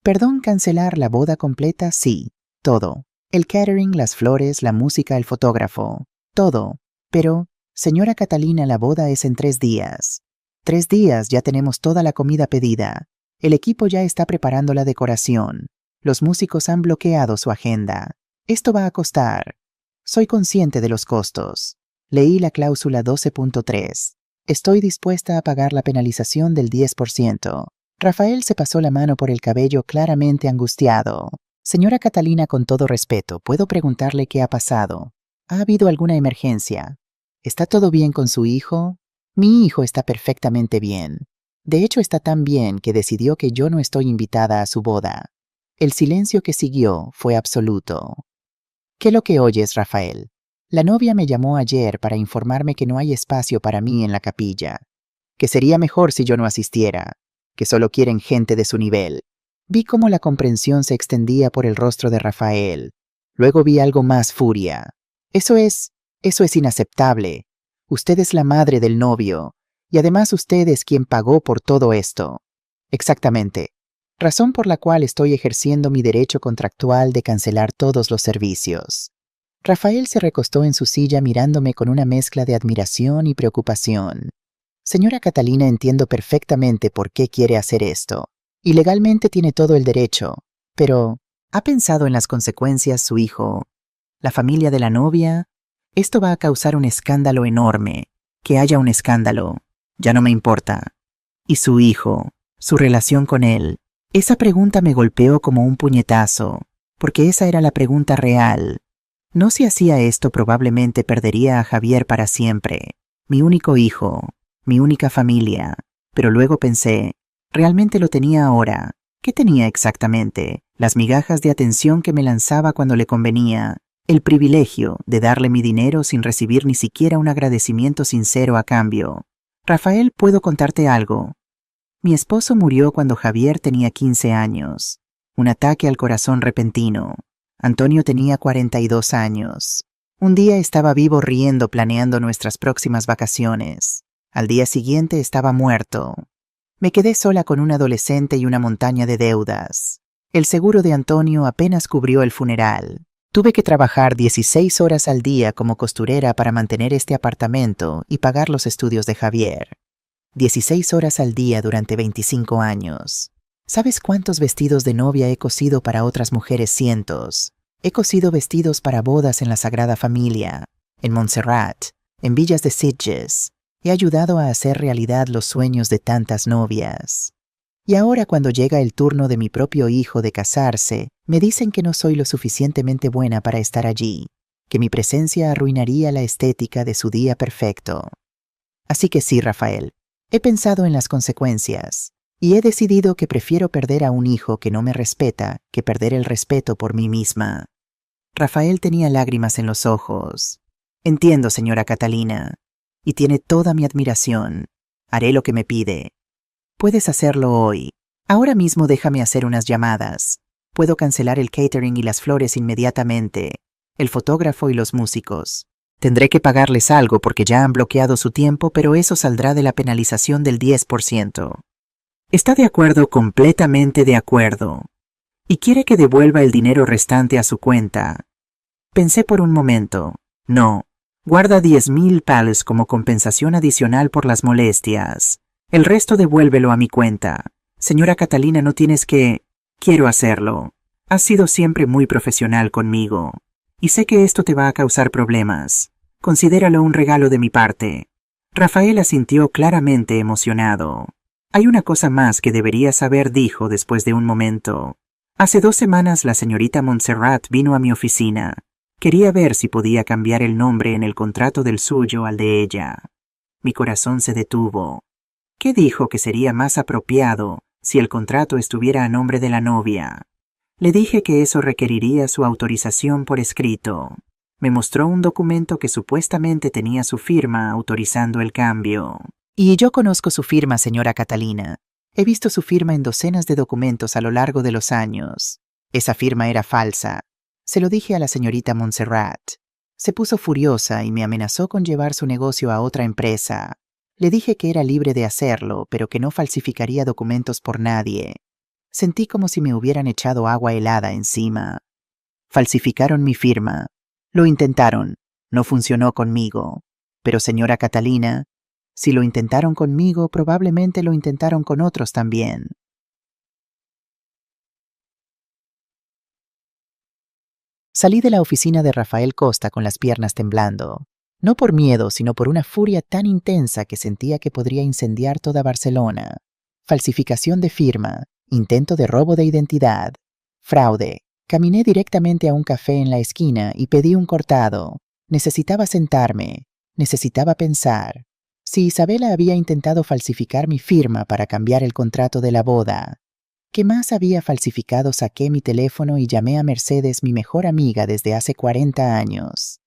Perdón, cancelar la boda completa, sí. Todo. El catering, las flores, la música, el fotógrafo. Todo. Pero, señora Catalina, la boda es en 3 días. 3 días, ya tenemos toda la comida pedida. El equipo ya está preparando la decoración. Los músicos han bloqueado su agenda. Esto va a costar. Soy consciente de los costos. Leí la cláusula 12.3. Estoy dispuesta a pagar la penalización del 10%. Rafael se pasó la mano por el cabello claramente angustiado. Señora Catalina, con todo respeto, ¿puedo preguntarle qué ha pasado? ¿Ha habido alguna emergencia? ¿Está todo bien con su hijo? Mi hijo está perfectamente bien. De hecho, está tan bien que decidió que yo no estoy invitada a su boda. El silencio que siguió fue absoluto. ¿Qué es lo que oyes, Rafael? La novia me llamó ayer para informarme que no hay espacio para mí en la capilla, que sería mejor si yo no asistiera, que solo quieren gente de su nivel. Vi cómo la comprensión se extendía por el rostro de Rafael. Luego vi algo más: furia. Eso es inaceptable. Usted es la madre del novio, y además usted es quien pagó por todo esto. Exactamente. Razón por la cual estoy ejerciendo mi derecho contractual de cancelar todos los servicios. Rafael se recostó en su silla mirándome con una mezcla de admiración y preocupación. Señora Catalina, entiendo perfectamente por qué quiere hacer esto. Y legalmente tiene todo el derecho. Pero, ¿ha pensado en las consecuencias su hijo? ¿La familia de la novia? Esto va a causar un escándalo enorme. Que haya un escándalo. Ya no me importa. ¿Y su hijo? ¿Su relación con él? Esa pregunta me golpeó como un puñetazo, porque esa era la pregunta real. No, si hacía esto probablemente perdería a Javier para siempre. Mi único hijo. Mi única familia. Pero luego pensé, ¿realmente lo tenía ahora? ¿Qué tenía exactamente? Las migajas de atención que me lanzaba cuando le convenía, el privilegio de darle mi dinero sin recibir ni siquiera un agradecimiento sincero a cambio. Rafael, ¿puedo contarte algo? Mi esposo murió cuando Javier tenía 15 años. Un ataque al corazón repentino. Antonio tenía 42 años. Un día estaba vivo riendo planeando nuestras próximas vacaciones. Al día siguiente estaba muerto. Me quedé sola con un adolescente y una montaña de deudas. El seguro de Antonio apenas cubrió el funeral. Tuve que trabajar 16 horas al día como costurera para mantener este apartamento y pagar los estudios de Javier. 16 horas al día durante 25 años. ¿Sabes cuántos vestidos de novia he cosido para otras mujeres? Cientos. He cosido vestidos para bodas en la Sagrada Familia, en Montserrat, en Villas de Sitges. He ayudado a hacer realidad los sueños de tantas novias. Y ahora, cuando llega el turno de mi propio hijo de casarse, me dicen que no soy lo suficientemente buena para estar allí, que mi presencia arruinaría la estética de su día perfecto. Así que sí, Rafael, he pensado en las consecuencias, y he decidido que prefiero perder a un hijo que no me respeta que perder el respeto por mí misma. Rafael tenía lágrimas en los ojos. Entiendo, señora Catalina, y tiene toda mi admiración. Haré lo que me pide. Puedes hacerlo hoy. Ahora mismo déjame hacer unas llamadas. Puedo cancelar el catering y las flores inmediatamente, el fotógrafo y los músicos. Tendré que pagarles algo porque ya han bloqueado su tiempo, pero eso saldrá de la penalización del 10%. Está de acuerdo, completamente de acuerdo. Y quiere que devuelva el dinero restante a su cuenta. Pensé por un momento. No. Guarda 10,000 pals como compensación adicional por las molestias. El resto devuélvelo a mi cuenta. Señora Catalina, no tienes que... Quiero hacerlo. Has sido siempre muy profesional conmigo. Y sé que esto te va a causar problemas. Considéralo un regalo de mi parte. Rafael asintió claramente emocionado. Hay una cosa más que deberías saber, dijo después de un momento. Hace 2 semanas la señorita Montserrat vino a mi oficina. Quería ver si podía cambiar el nombre en el contrato del suyo al de ella. Mi corazón se detuvo. ¿Qué dijo que sería más apropiado si el contrato estuviera a nombre de la novia? Le dije que eso requeriría su autorización por escrito. Me mostró un documento que supuestamente tenía su firma autorizando el cambio. Y yo conozco su firma, señora Catalina. He visto su firma en docenas de documentos a lo largo de los años. Esa firma era falsa. Se lo dije a la señorita Montserrat. Se puso furiosa y me amenazó con llevar su negocio a otra empresa. Le dije que era libre de hacerlo, pero que no falsificaría documentos por nadie. Sentí como si me hubieran echado agua helada encima. Falsificaron mi firma. Lo intentaron. No funcionó conmigo. Pero, señora Catalina, si lo intentaron conmigo, probablemente lo intentaron con otros también. Salí de la oficina de Rafael Costa con las piernas temblando. No por miedo, sino por una furia tan intensa que sentía que podría incendiar toda Barcelona. Falsificación de firma, intento de robo de identidad, fraude. Caminé directamente a un café en la esquina y pedí un cortado. Necesitaba sentarme, necesitaba pensar. Si Isabela había intentado falsificar mi firma para cambiar el contrato de la boda, ¿qué más había falsificado? Saqué mi teléfono y llamé a Mercedes, mi mejor amiga desde hace 40 años.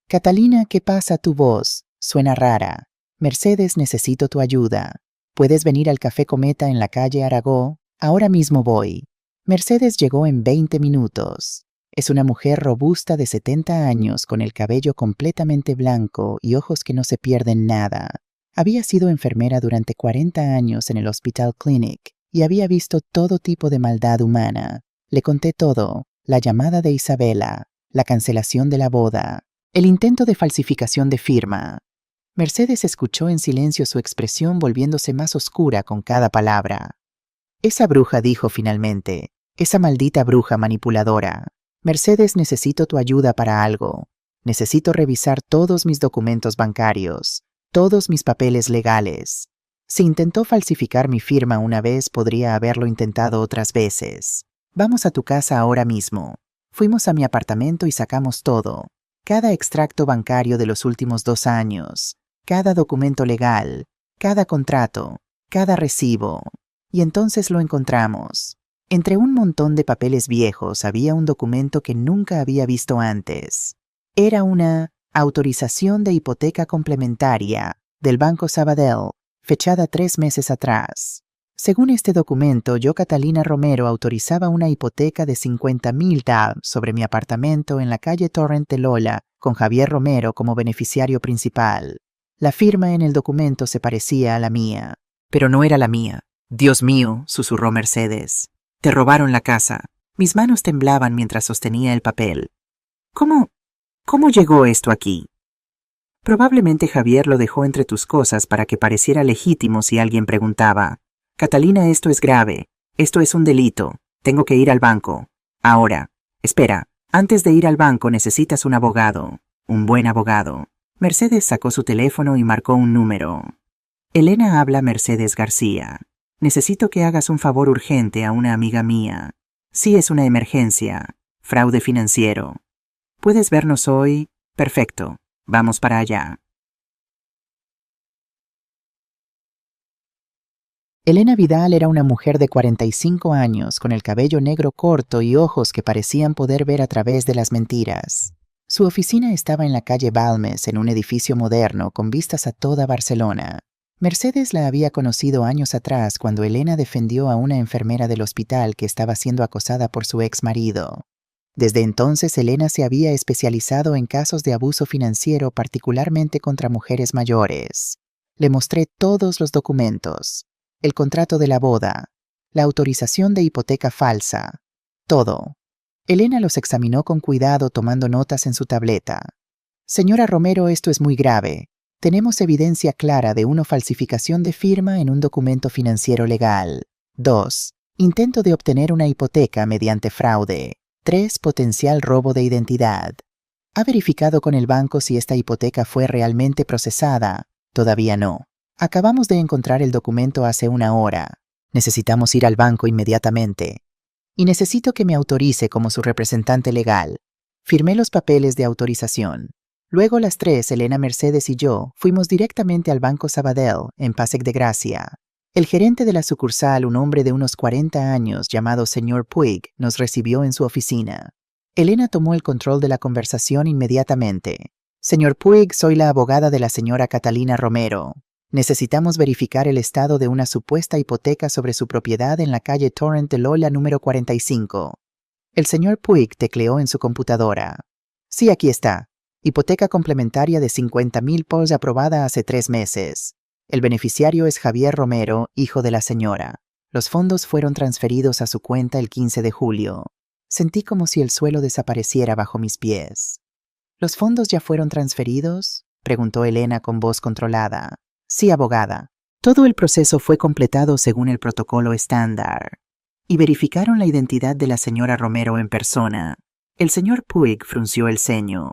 Catalina, ¿qué pasa? Tu voz suena rara. Mercedes, necesito tu ayuda. ¿Puedes venir al Café Cometa en la calle Aragó? Ahora mismo voy. Mercedes llegó en 20 minutos. Es una mujer robusta de 70 años con el cabello completamente blanco y ojos que no se pierden nada. Había sido enfermera durante 40 años en el Hospital Clinic y había visto todo tipo de maldad humana. Le conté todo, la llamada de Isabela, la cancelación de la boda, el intento de falsificación de firma. Mercedes escuchó en silencio, su expresión volviéndose más oscura con cada palabra. Esa bruja, dijo finalmente, esa maldita bruja manipuladora. Mercedes, necesito tu ayuda para algo. Necesito revisar todos mis documentos bancarios, todos mis papeles legales. Si intentó falsificar mi firma una vez, podría haberlo intentado otras veces. Vamos a tu casa ahora mismo. Fuimos a mi apartamento y sacamos todo. Cada extracto bancario de los últimos 2 años, cada documento legal, cada contrato, cada recibo. Y entonces lo encontramos. Entre un montón de papeles viejos había un documento que nunca había visto antes. Era una autorización de hipoteca complementaria del Banco Sabadell, fechada 3 meses atrás. Según este documento, yo, Catalina Romero, autorizaba una hipoteca de 50.000 DAB sobre mi apartamento en la calle Torrent de Lola, con Javier Romero como beneficiario principal. La firma en el documento se parecía a la mía. Pero no era la mía. Dios mío, susurró Mercedes. Te robaron la casa. Mis manos temblaban mientras sostenía el papel. ¿Cómo llegó esto aquí? Probablemente Javier lo dejó entre tus cosas para que pareciera legítimo si alguien preguntaba. Catalina, esto es grave. Esto es un delito. Tengo que ir al banco. Ahora. Espera. Antes de ir al banco necesitas un abogado. Un buen abogado. Mercedes sacó su teléfono y marcó un número. Elena habla, Mercedes García. Necesito que hagas un favor urgente a una amiga mía. Sí, es una emergencia. Fraude financiero. ¿Puedes vernos hoy? Perfecto. Vamos para allá. Elena Vidal era una mujer de 45 años, con el cabello negro corto y ojos que parecían poder ver a través de las mentiras. Su oficina estaba en la calle Balmes, en un edificio moderno con vistas a toda Barcelona. Mercedes la había conocido años atrás cuando Elena defendió a una enfermera del hospital que estaba siendo acosada por su ex marido. Desde entonces, Elena se había especializado en casos de abuso financiero, particularmente contra mujeres mayores. Le mostré todos los documentos, el contrato de la boda, la autorización de hipoteca falsa, todo. Elena los examinó con cuidado, tomando notas en su tableta. Señora Romero, esto es muy grave. Tenemos evidencia clara de 1. Falsificación de firma en un documento financiero legal. 2. Intento de obtener una hipoteca mediante fraude. 3. Potencial robo de identidad. ¿Ha verificado con el banco si esta hipoteca fue realmente procesada? Todavía no. Acabamos de encontrar el documento hace 1 hora. Necesitamos ir al banco inmediatamente. y necesito que me autorice como su representante legal. Firmé los papeles de autorización. Luego las tres, Elena, Mercedes y yo, fuimos directamente al Banco Sabadell, en Passeig de Gracia. El gerente de la sucursal, un hombre de unos 40 años llamado señor Puig, nos recibió en su oficina. Elena tomó el control de la conversación inmediatamente. Señor Puig, soy la abogada de la señora Catalina Romero. Necesitamos verificar el estado de una supuesta hipoteca sobre su propiedad en la calle Torrent de Lola número 45. El señor Puig tecleó en su computadora. Sí, aquí está. Hipoteca complementaria de 50,000 pounds aprobada hace 3 meses. El beneficiario es Javier Romero, hijo de la señora. Los fondos fueron transferidos a su cuenta el 15 de julio. Sentí como si el suelo desapareciera bajo mis pies. ¿Los fondos ya fueron transferidos?, preguntó Elena con voz controlada. Sí, abogada. Todo el proceso fue completado según el protocolo estándar. Y verificaron la identidad de la señora Romero en persona. El señor Puig frunció el ceño.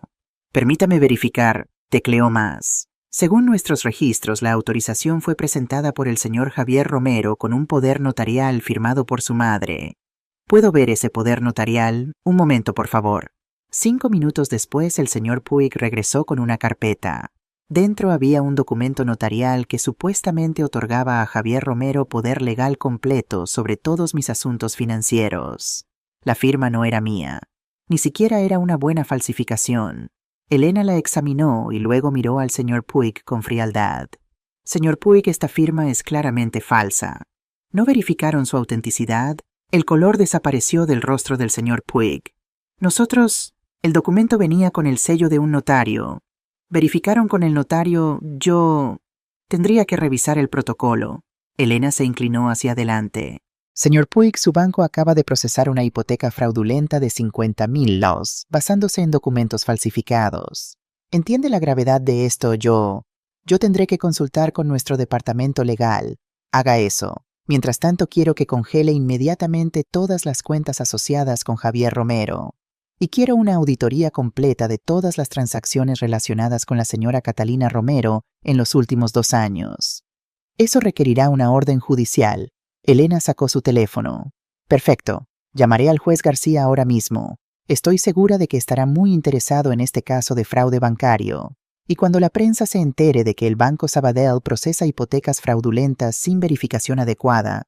Permítame verificar, tecleó más. Según nuestros registros, la autorización fue presentada por el señor Javier Romero con un poder notarial firmado por su madre. ¿Puedo ver ese poder notarial? Un momento, por favor. 5 minutos después, el señor Puig regresó con una carpeta. Dentro había un documento notarial que supuestamente otorgaba a Javier Romero poder legal completo sobre todos mis asuntos financieros. La firma no era mía. Ni siquiera era una buena falsificación. Elena la examinó y luego miró al señor Puig con frialdad. Señor Puig, esta firma es claramente falsa. ¿No verificaron su autenticidad? El color desapareció del rostro del señor Puig. Nosotros, el documento venía con el sello de un notario. Verificaron con el notario, yo... Tendría que revisar el protocolo. Elena se inclinó hacia adelante. Señor Puig, su banco acaba de procesar una hipoteca fraudulenta de 50,000 loss, basándose en documentos falsificados. ¿Entiende la gravedad de esto? Yo tendré que consultar con nuestro departamento legal. Haga eso. Mientras tanto, quiero que congele inmediatamente todas las cuentas asociadas con Javier Romero. Y quiero una auditoría completa de todas las transacciones relacionadas con la señora Catalina Romero en los últimos 2 años. Eso requerirá una orden judicial. Elena sacó su teléfono. Perfecto. Llamaré al juez García ahora mismo. Estoy segura de que estará muy interesado en este caso de fraude bancario. Y cuando la prensa se entere de que el Banco Sabadell procesa hipotecas fraudulentas sin verificación adecuada...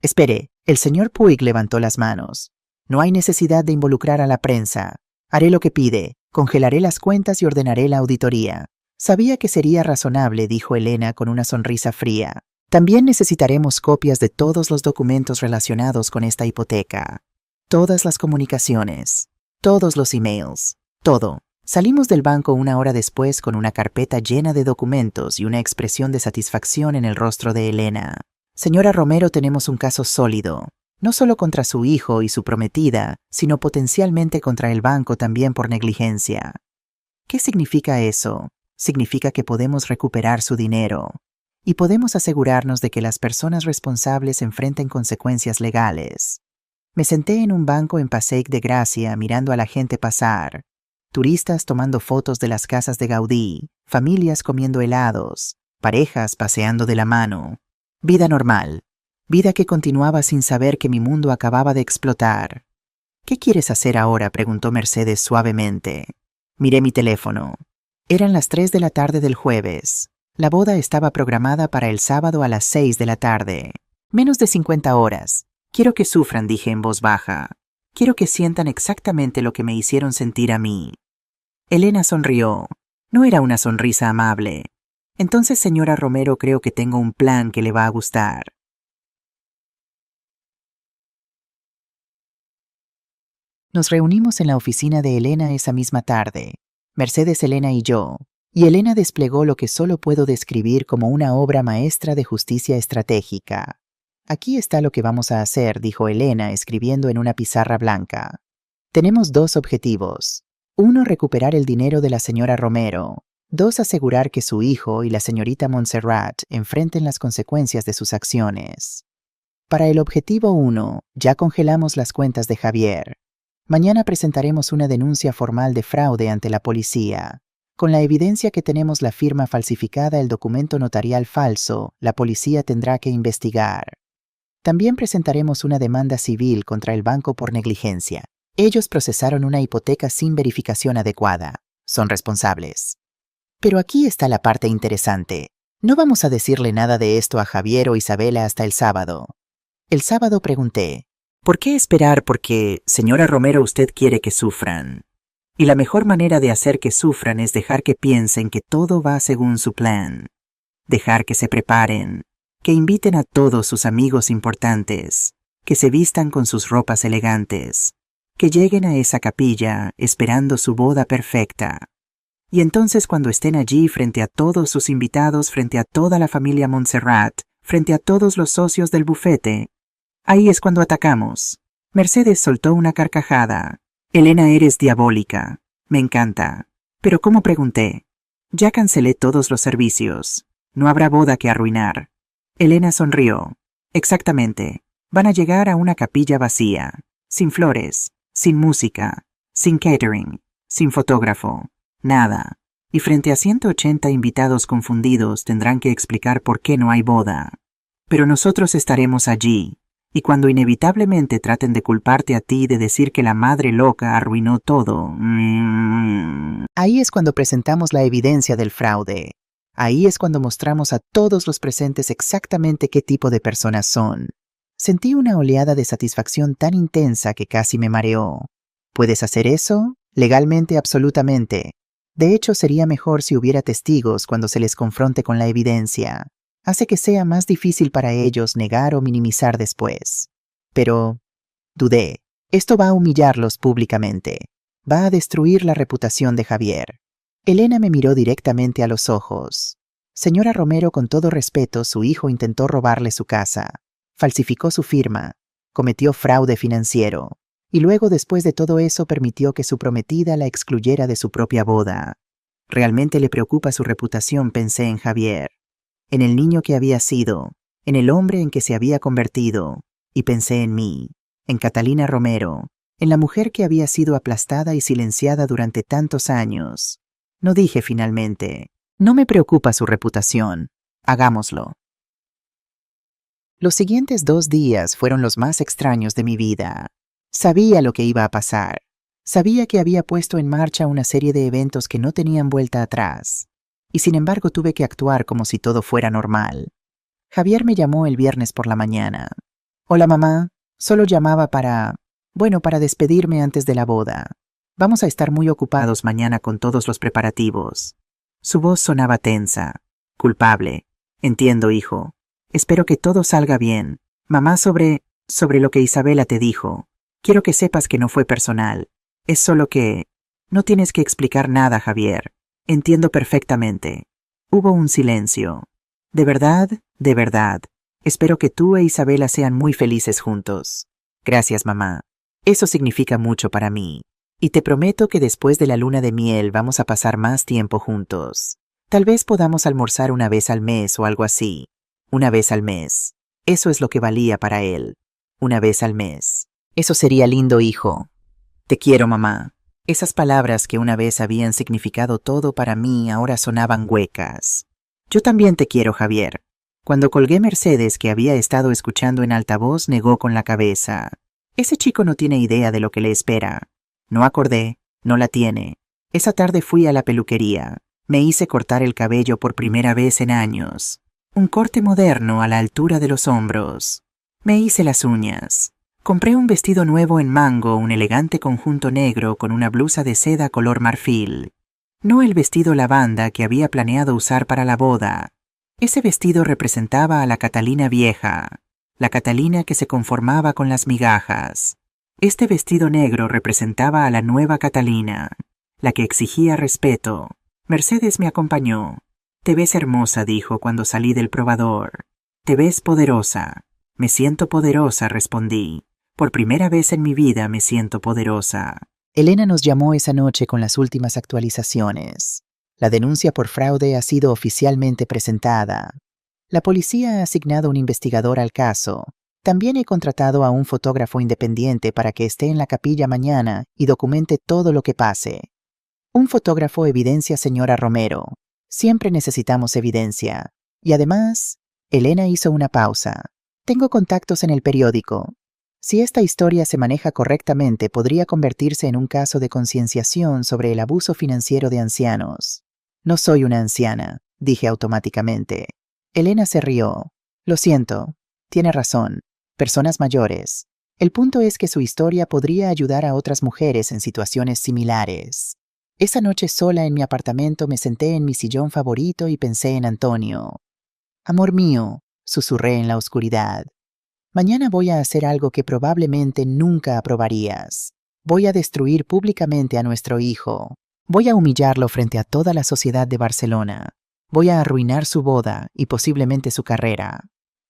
Espere, el señor Puig levantó las manos. No hay necesidad de involucrar a la prensa. Haré lo que pide. Congelaré las cuentas y ordenaré la auditoría. Sabía que sería razonable, dijo Elena con una sonrisa fría. También necesitaremos copias de todos los documentos relacionados con esta hipoteca. Todas las comunicaciones. Todos los emails. Todo. Salimos del banco 1 hora después con una carpeta llena de documentos y una expresión de satisfacción en el rostro de Elena. Señora Romero, tenemos un caso sólido. No solo contra su hijo y su prometida, sino potencialmente contra el banco también por negligencia. ¿Qué significa eso? Significa que podemos recuperar su dinero. Y podemos asegurarnos de que las personas responsables enfrenten consecuencias legales. Me senté en un banco en Passeig de Gracia mirando a la gente pasar. Turistas tomando fotos de las casas de Gaudí, familias comiendo helados, parejas paseando de la mano. Vida normal. Vida que continuaba sin saber que mi mundo acababa de explotar. ¿Qué quieres hacer ahora?, preguntó Mercedes suavemente. Miré mi teléfono. Eran las 3 de la tarde del jueves. La boda estaba programada para el sábado a las 6 de la tarde. Menos de 50 horas. Quiero que sufran, dije en voz baja. Quiero que sientan exactamente lo que me hicieron sentir a mí. Elena sonrió. No era una sonrisa amable. Entonces, señora Romero, creo que tengo un plan que le va a gustar. Nos reunimos en la oficina de Elena esa misma tarde. Mercedes, Elena y yo. Y Elena desplegó lo que solo puedo describir como una obra maestra de justicia estratégica. Aquí está lo que vamos a hacer, dijo Elena, escribiendo en una pizarra blanca. Tenemos 2 objetivos. 1, recuperar el dinero de la señora Romero. 2, asegurar que su hijo y la señorita Montserrat enfrenten las consecuencias de sus acciones. Para el objetivo 1, ya congelamos las cuentas de Javier. Mañana presentaremos una denuncia formal de fraude ante la policía. Con la evidencia que tenemos la firma falsificada, el documento notarial falso, la policía tendrá que investigar. También presentaremos una demanda civil contra el banco por negligencia. Ellos procesaron una hipoteca sin verificación adecuada. Son responsables. Pero aquí está la parte interesante. No vamos a decirle nada de esto a Javier o Isabela hasta el sábado. El sábado pregunté, ¿por qué esperar? Porque, señora Romero, usted quiere que sufran. Y la mejor manera de hacer que sufran es dejar que piensen que todo va según su plan. Dejar que se preparen, que inviten a todos sus amigos importantes, que se vistan con sus ropas elegantes, que lleguen a esa capilla esperando su boda perfecta. Y entonces cuando estén allí frente a todos sus invitados, frente a toda la familia Montserrat, frente a todos los socios del bufete, ahí es cuando atacamos. Mercedes soltó una carcajada. Elena, eres diabólica. Me encanta. Pero ¿cómo? Pregunté. Ya cancelé todos los servicios. No habrá boda que arruinar. Elena sonrió. Exactamente. Van a llegar a una capilla vacía, sin flores, sin música, sin catering, sin fotógrafo, nada. Y frente a 180 invitados confundidos tendrán que explicar por qué no hay boda. Pero nosotros estaremos allí. Y cuando inevitablemente traten de culparte a ti de decir que la madre loca arruinó todo. Ahí es cuando presentamos la evidencia del fraude. Ahí es cuando mostramos a todos los presentes exactamente qué tipo de personas son. Sentí una oleada de satisfacción tan intensa que casi me mareó. ¿Puedes hacer eso? Legalmente, absolutamente. De hecho, sería mejor si hubiera testigos cuando se les confronte con la evidencia. Hace que sea más difícil para ellos negar o minimizar después. Pero dudé. Esto va a humillarlos públicamente. Va a destruir la reputación de Javier. Elena me miró directamente a los ojos. Señora Romero, con todo respeto, su hijo intentó robarle su casa. Falsificó su firma. Cometió fraude financiero. Y luego, después de todo eso, permitió que su prometida la excluyera de su propia boda. Realmente le preocupa su reputación, pensé en Javier. En el niño que había sido, en el hombre en que se había convertido, y pensé en mí, en Catalina Romero, en la mujer que había sido aplastada y silenciada durante tantos años. No dije finalmente, no me preocupa su reputación, hagámoslo. Los siguientes 2 días fueron los más extraños de mi vida. Sabía lo que iba a pasar. Sabía que había puesto en marcha una serie de eventos que no tenían vuelta atrás. Y sin embargo tuve que actuar como si todo fuera normal. Javier me llamó el viernes por la mañana. Hola mamá, solo llamaba para despedirme antes de la boda. Vamos a estar muy ocupados mañana con todos los preparativos. Su voz sonaba tensa, culpable. Entiendo, hijo. Espero que todo salga bien. Mamá, sobre lo que Isabela te dijo. Quiero que sepas que no fue personal. Es solo que... No tienes que explicar nada, Javier. Entiendo perfectamente. Hubo un silencio. De verdad, espero que tú e Isabela sean muy felices juntos. Gracias, mamá. Eso significa mucho para mí. Y te prometo que después de la luna de miel vamos a pasar más tiempo juntos. Tal vez podamos almorzar una vez al mes o algo así. Una vez al mes. Eso es lo que valía para él. Una vez al mes. Eso sería lindo, hijo. Te quiero, mamá. Esas palabras que una vez habían significado todo para mí ahora sonaban huecas. Yo también te quiero, Javier. Cuando colgué, Mercedes, que había estado escuchando en altavoz, negó con la cabeza. Ese chico no tiene idea de lo que le espera. No acordé, no la tiene. Esa tarde fui a la peluquería. Me hice cortar el cabello por primera vez en años. Un corte moderno a la altura de los hombros. Me hice las uñas. Compré un vestido nuevo en mango, un elegante conjunto negro con una blusa de seda color marfil. No el vestido lavanda que había planeado usar para la boda. Ese vestido representaba a la Catalina vieja, la Catalina que se conformaba con las migajas. Este vestido negro representaba a la nueva Catalina, la que exigía respeto. Mercedes me acompañó. Te ves hermosa, dijo cuando salí del probador. Te ves poderosa. Me siento poderosa, respondí. Por primera vez en mi vida me siento poderosa. Elena nos llamó esa noche con las últimas actualizaciones. La denuncia por fraude ha sido oficialmente presentada. La policía ha asignado un investigador al caso. También he contratado a un fotógrafo independiente para que esté en la capilla mañana y documente todo lo que pase. Un fotógrafo evidencia, señora Romero. Siempre necesitamos evidencia. Y además, Elena hizo una pausa. Tengo contactos en el periódico. Si esta historia se maneja correctamente, podría convertirse en un caso de concienciación sobre el abuso financiero de ancianos. No soy una anciana, dije automáticamente. Elena se rió. Lo siento. Tiene razón. Personas mayores. El punto es que su historia podría ayudar a otras mujeres en situaciones similares. Esa noche sola en mi apartamento me senté en mi sillón favorito y pensé en Antonio. Amor mío, susurré en la oscuridad. Mañana voy a hacer algo que probablemente nunca aprobarías. Voy a destruir públicamente a nuestro hijo. Voy a humillarlo frente a toda la sociedad de Barcelona. Voy a arruinar su boda y posiblemente su carrera.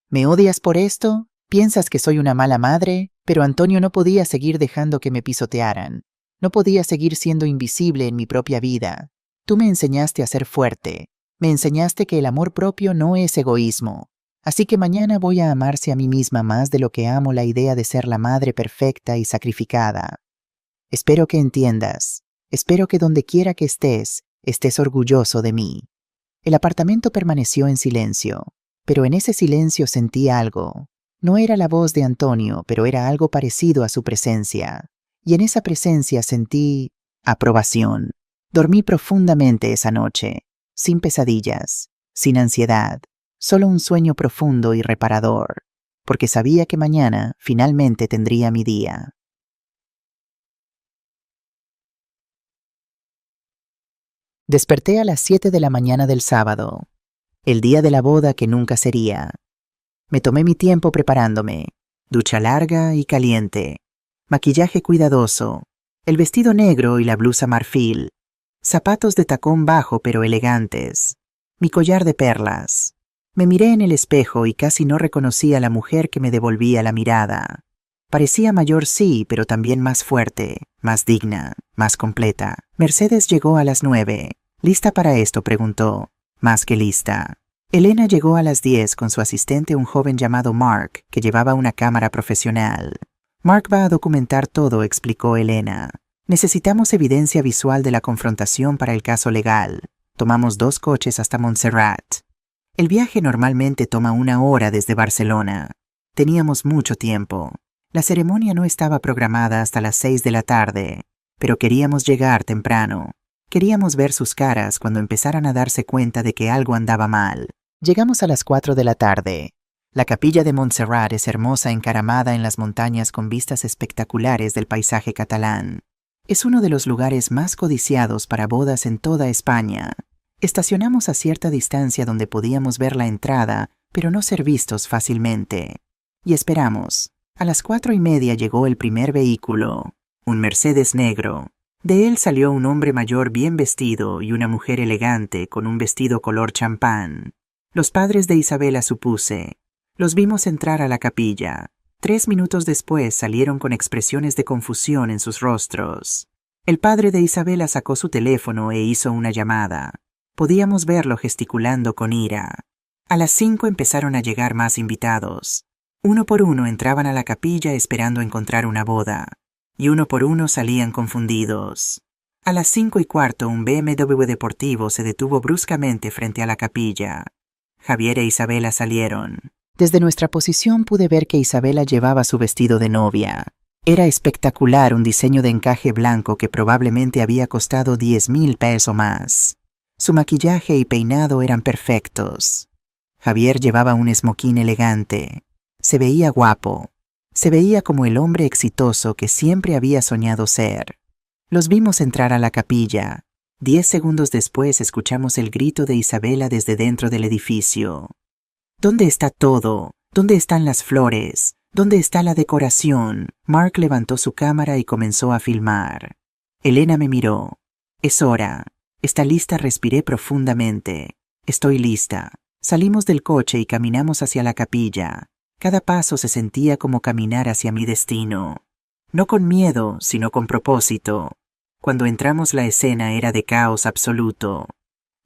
¿Me odias por esto? ¿Piensas que soy una mala madre? Pero Antonio no podía seguir dejando que me pisotearan. No podía seguir siendo invisible en mi propia vida. Tú me enseñaste a ser fuerte. Me enseñaste que el amor propio no es egoísmo. Así que mañana voy a amarse a mí misma más de lo que amo la idea de ser la madre perfecta y sacrificada. Espero que entiendas. Espero que donde quiera que estés, estés orgulloso de mí. El apartamento permaneció en silencio, pero en ese silencio sentí algo. No era la voz de Antonio, pero era algo parecido a su presencia. Y en esa presencia sentí aprobación. Dormí profundamente esa noche, sin pesadillas, sin ansiedad. Solo un sueño profundo y reparador, porque sabía que mañana finalmente tendría mi día. Desperté a las 7 de la mañana del sábado, el día de la boda que nunca sería. Me tomé mi tiempo preparándome, ducha larga y caliente, maquillaje cuidadoso, el vestido negro y la blusa marfil, zapatos de tacón bajo pero elegantes, mi collar de perlas. Me miré en el espejo y casi no reconocí a la mujer que me devolvía la mirada. Parecía mayor sí, pero también más fuerte, más digna, más completa. Mercedes llegó a las 9. ¿Lista para esto?, preguntó. Más que lista. Elena llegó a las 10 con su asistente, un joven llamado Mark, que llevaba una cámara profesional. Mark va a documentar todo, explicó Elena. Necesitamos evidencia visual de la confrontación para el caso legal. Tomamos 2 coches hasta Montserrat. El viaje normalmente toma 1 hora desde Barcelona. Teníamos mucho tiempo. La ceremonia no estaba programada hasta las 6 de la tarde, pero queríamos llegar temprano. Queríamos ver sus caras cuando empezaran a darse cuenta de que algo andaba mal. Llegamos a las 4 de la tarde. La capilla de Montserrat es hermosa, encaramada en las montañas con vistas espectaculares del paisaje catalán. Es uno de los lugares más codiciados para bodas en toda España. Estacionamos a cierta distancia donde podíamos ver la entrada, pero no ser vistos fácilmente. Y esperamos. A las 4:30 llegó el primer vehículo, un Mercedes negro. De él salió un hombre mayor bien vestido y una mujer elegante con un vestido color champán. Los padres de Isabela, supuse. Los vimos entrar a la capilla. 3 minutos después salieron con expresiones de confusión en sus rostros. El padre de Isabela sacó su teléfono e hizo una llamada. Podíamos verlo gesticulando con ira. A las 5 empezaron a llegar más invitados. Uno por uno entraban a la capilla esperando encontrar una boda, y uno por uno salían confundidos. A las 5:15 un BMW deportivo se detuvo bruscamente frente a la capilla. Javier e Isabela salieron. Desde nuestra posición pude ver que Isabela llevaba su vestido de novia. Era espectacular, un diseño de encaje blanco que probablemente había costado 10,000 pesos o más. Su maquillaje y peinado eran perfectos. Javier llevaba un esmoquín elegante. Se veía guapo. Se veía como el hombre exitoso que siempre había soñado ser. Los vimos entrar a la capilla. 10 segundos después escuchamos el grito de Isabela desde dentro del edificio. ¿Dónde está todo? ¿Dónde están las flores? ¿Dónde está la decoración? Mark levantó su cámara y comenzó a filmar. Elena me miró. Es hora. ¿Está lista? Respiré profundamente. Estoy lista. Salimos del coche y caminamos hacia la capilla. Cada paso se sentía como caminar hacia mi destino. No con miedo, sino con propósito. Cuando entramos la escena era de caos absoluto.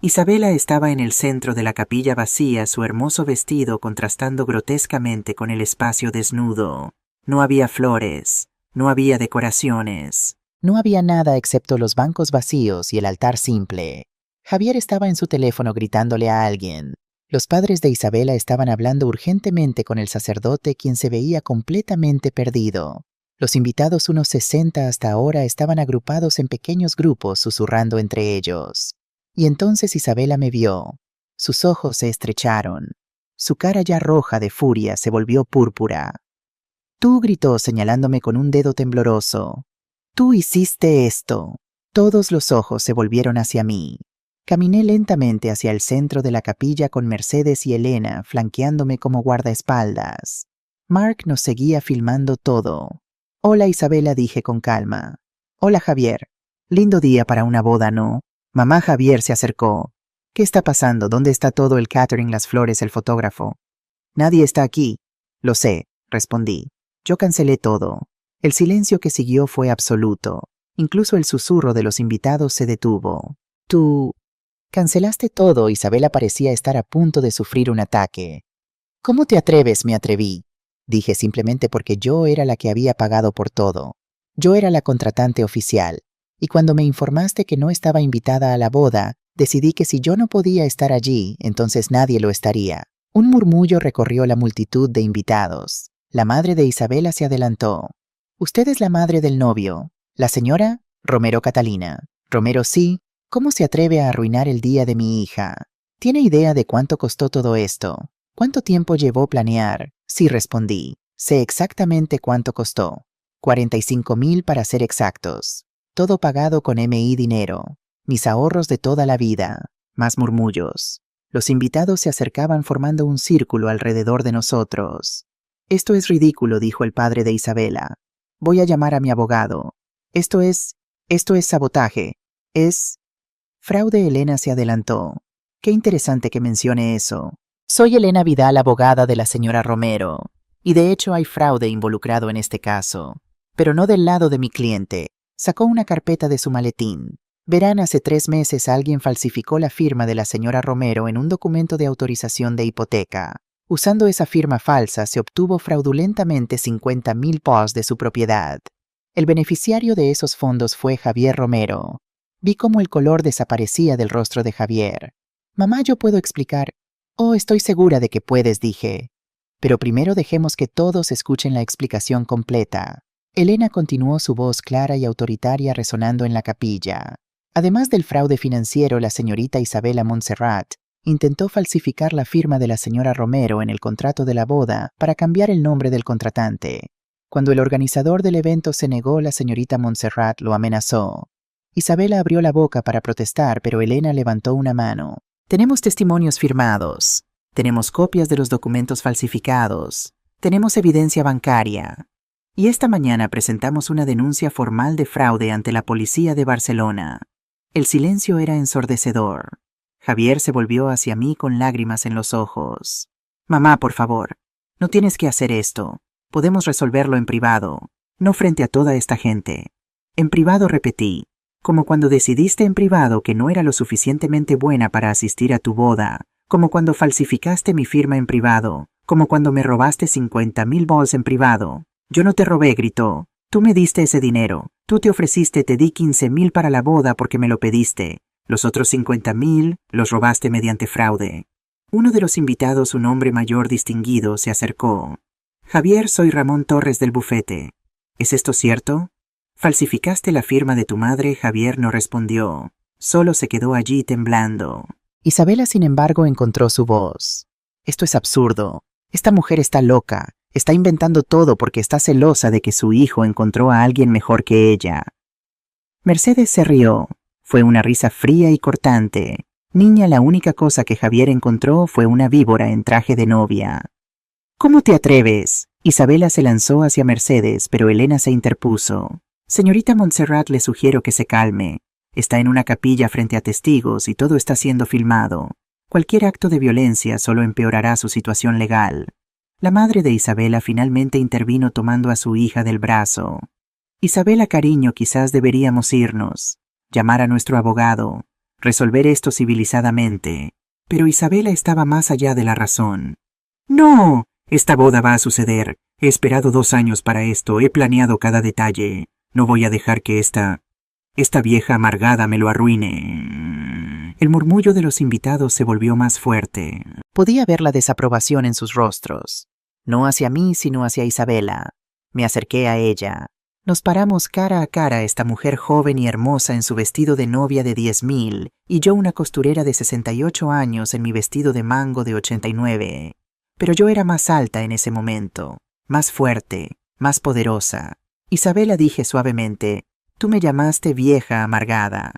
Isabela estaba en el centro de la capilla vacía, su hermoso vestido contrastando grotescamente con el espacio desnudo. No había flores, no había decoraciones. No había nada excepto los bancos vacíos y el altar simple. Javier estaba en su teléfono gritándole a alguien. Los padres de Isabela estaban hablando urgentemente con el sacerdote, quien se veía completamente perdido. Los invitados, unos 60 hasta ahora, estaban agrupados en pequeños grupos, susurrando entre ellos. Y entonces Isabela me vio. Sus ojos se estrecharon. Su cara, ya roja de furia, se volvió púrpura. «Tú», gritó, señalándome con un dedo tembloroso. «Tú hiciste esto». Todos los ojos se volvieron hacia mí. Caminé lentamente hacia el centro de la capilla con Mercedes y Elena flanqueándome como guardaespaldas. Mark nos seguía filmando todo. «Hola, Isabela», dije con calma. «Hola, Javier. Lindo día para una boda, ¿no?» Mamá Javier se acercó. «¿Qué está pasando? ¿Dónde está todo el catering, las flores, el fotógrafo?» «Nadie está aquí». «Lo sé», respondí. Yo cancelé todo. El silencio que siguió fue absoluto. Incluso el susurro de los invitados se detuvo. «Tú cancelaste todo». Isabela parecía estar a punto de sufrir un ataque. «¿Cómo te atreves?», me atreví. Dije, simplemente porque yo era la que había pagado por todo. Yo era la contratante oficial. Y cuando me informaste que no estaba invitada a la boda, decidí que si yo no podía estar allí, entonces nadie lo estaría. Un murmullo recorrió la multitud de invitados. La madre de Isabela se adelantó. «Usted es la madre del novio. ¿La señora?» «Romero Catalina». «Romero, sí. ¿Cómo se atreve a arruinar el día de mi hija? ¿Tiene idea de cuánto costó todo esto? ¿Cuánto tiempo llevó planear?» «Sí», respondí. «Sé exactamente cuánto costó. 45,000 para ser exactos. Todo pagado con MI dinero. Mis ahorros de toda la vida». Más murmullos. Los invitados se acercaban formando un círculo alrededor de nosotros. «Esto es ridículo», dijo el padre de Isabela. «Voy a llamar a mi abogado. Esto es sabotaje. Es fraude». Elena se adelantó. «Qué interesante que mencione eso. Soy Elena Vidal, abogada de la señora Romero. Y de hecho hay fraude involucrado en este caso. Pero no del lado de mi cliente». Sacó una carpeta de su maletín. «Verán, hace 3 meses alguien falsificó la firma de la señora Romero en un documento de autorización de hipoteca. Usando esa firma falsa se obtuvo fraudulentamente 50,000 pesos de su propiedad. El beneficiario de esos fondos fue Javier Romero». Vi cómo el color desaparecía del rostro de Javier. «Mamá, ¿yo puedo explicar?» «Oh, estoy segura de que puedes», dije. «Pero primero dejemos que todos escuchen la explicación completa». Elena continuó, su voz clara y autoritaria resonando en la capilla. «Además del fraude financiero, la señorita Isabela Montserrat intentó falsificar la firma de la señora Romero en el contrato de la boda para cambiar el nombre del contratante. Cuando el organizador del evento se negó, la señorita Montserrat lo amenazó. Isabela abrió la boca para protestar, pero Elena levantó una mano. «Tenemos testimonios firmados. Tenemos copias de los documentos falsificados. Tenemos evidencia bancaria. Y esta mañana presentamos una denuncia formal de fraude ante la policía de Barcelona». El silencio era ensordecedor. Javier se volvió hacia mí con lágrimas en los ojos. «Mamá, por favor, no tienes que hacer esto. Podemos resolverlo en privado, no frente a toda esta gente». «En privado», repetí, como cuando decidiste en privado que no era lo suficientemente buena para asistir a tu boda, como cuando falsificaste mi firma en privado, como cuando me robaste 50,000 pesos en privado. «Yo no te robé», gritó. «Tú me diste ese dinero. Tú te ofreciste, te di 15,000 para la boda porque me lo pediste. Los otros 50,000 los robaste mediante fraude». Uno de los invitados, un hombre mayor distinguido, se acercó. «Javier, soy Ramón Torres del bufete. ¿Es esto cierto? ¿Falsificaste la firma de tu madre?». Javier no respondió. Solo se quedó allí temblando. Isabela, sin embargo, encontró su voz. «Esto es absurdo. Esta mujer está loca. Está inventando todo porque está celosa de que su hijo encontró a alguien mejor que ella». Mercedes se rió. Fue una risa fría y cortante. «Niña, la única cosa que Javier encontró fue una víbora en traje de novia». «¿Cómo te atreves?». Isabela se lanzó hacia Mercedes, pero Elena se interpuso. «Señorita Montserrat, le sugiero que se calme. Está en una capilla frente a testigos y todo está siendo filmado. Cualquier acto de violencia solo empeorará su situación legal». La madre de Isabela finalmente intervino tomando a su hija del brazo. «Isabela, cariño, quizás deberíamos irnos, llamar a nuestro abogado, resolver esto civilizadamente». Pero Isabela estaba más allá de la razón. «No, esta boda va a suceder. He esperado 2 años para esto, he planeado cada detalle. No voy a dejar que esta vieja amargada me lo arruine». El murmullo de los invitados se volvió más fuerte. Podía ver la desaprobación en sus rostros. No hacia mí, sino hacia Isabela. Me acerqué a ella. Nos paramos cara a cara, esta mujer joven y hermosa en su vestido de novia de 10,000 y yo una costurera de 68 años en mi vestido de mango de 89. Pero yo era más alta en ese momento, más fuerte, más poderosa. Isabela, dije suavemente, tú me llamaste vieja amargada.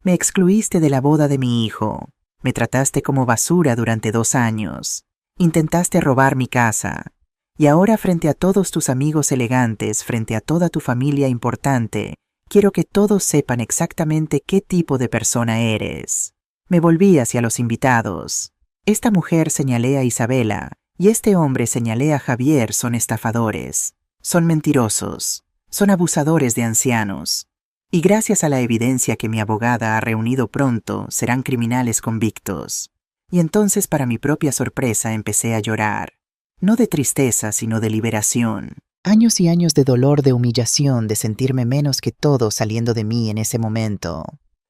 Me excluiste de la boda de mi hijo. Me trataste como basura durante 2 años. Intentaste robar mi casa. Y ahora, frente a todos tus amigos elegantes, frente a toda tu familia importante, quiero que todos sepan exactamente qué tipo de persona eres. Me volví hacia los invitados. Esta mujer, señalé a Isabela, y este hombre, señalé a Javier, son estafadores. Son mentirosos. Son abusadores de ancianos. Y gracias a la evidencia que mi abogada ha reunido pronto, serán criminales convictos. Y entonces, para mi propia sorpresa, empecé a llorar. No de tristeza, sino de liberación. Años y años de dolor, de humillación, de sentirme menos que todo saliendo de mí en ese momento.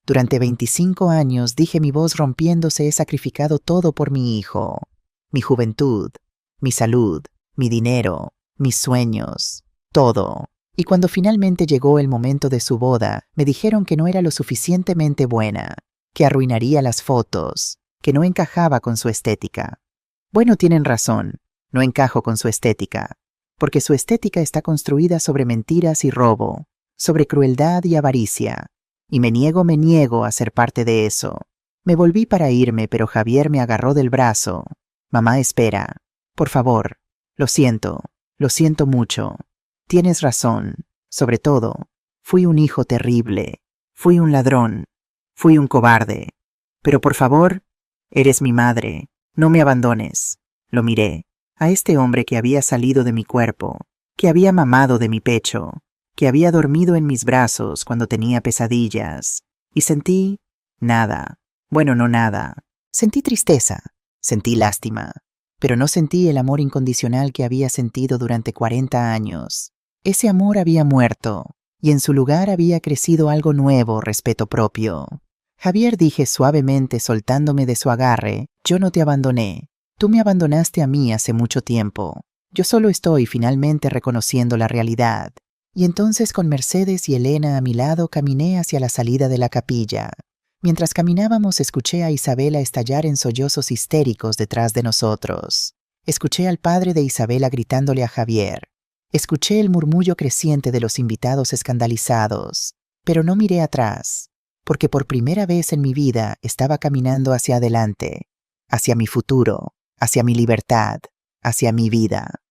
Durante 25 años, dije, mi voz rompiéndose, he sacrificado todo por mi hijo. Mi juventud, mi salud, mi dinero, mis sueños, todo. Y cuando finalmente llegó el momento de su boda, me dijeron que no era lo suficientemente buena, que arruinaría las fotos, que no encajaba con su estética. Bueno, tienen razón. No encajo con su estética, porque su estética está construida sobre mentiras y robo, sobre crueldad y avaricia, y me niego a ser parte de eso. Me volví para irme, pero Javier me agarró del brazo. Mamá, espera. Por favor. Lo siento mucho. Tienes razón. Sobre todo, fui un hijo terrible. Fui un ladrón. Fui un cobarde. Pero por favor, eres mi madre. No me abandones. Lo miré. A este hombre que había salido de mi cuerpo, que había mamado de mi pecho, que había dormido en mis brazos cuando tenía pesadillas, y sentí nada. Bueno, no nada. Sentí tristeza, sentí lástima, pero no sentí el amor incondicional que había sentido durante 40 años. Ese amor había muerto, y en su lugar había crecido algo nuevo, respeto propio. Javier, dije suavemente, soltándome de su agarre, yo no te abandoné. Tú me abandonaste a mí hace mucho tiempo. Yo solo estoy finalmente reconociendo la realidad. Y entonces, con Mercedes y Elena a mi lado, caminé hacia la salida de la capilla. Mientras caminábamos, escuché a Isabela estallar en sollozos histéricos detrás de nosotros. Escuché al padre de Isabela gritándole a Javier. Escuché el murmullo creciente de los invitados escandalizados. Pero no miré atrás, porque por primera vez en mi vida estaba caminando hacia adelante, hacia mi futuro, hacia mi libertad, hacia mi vida.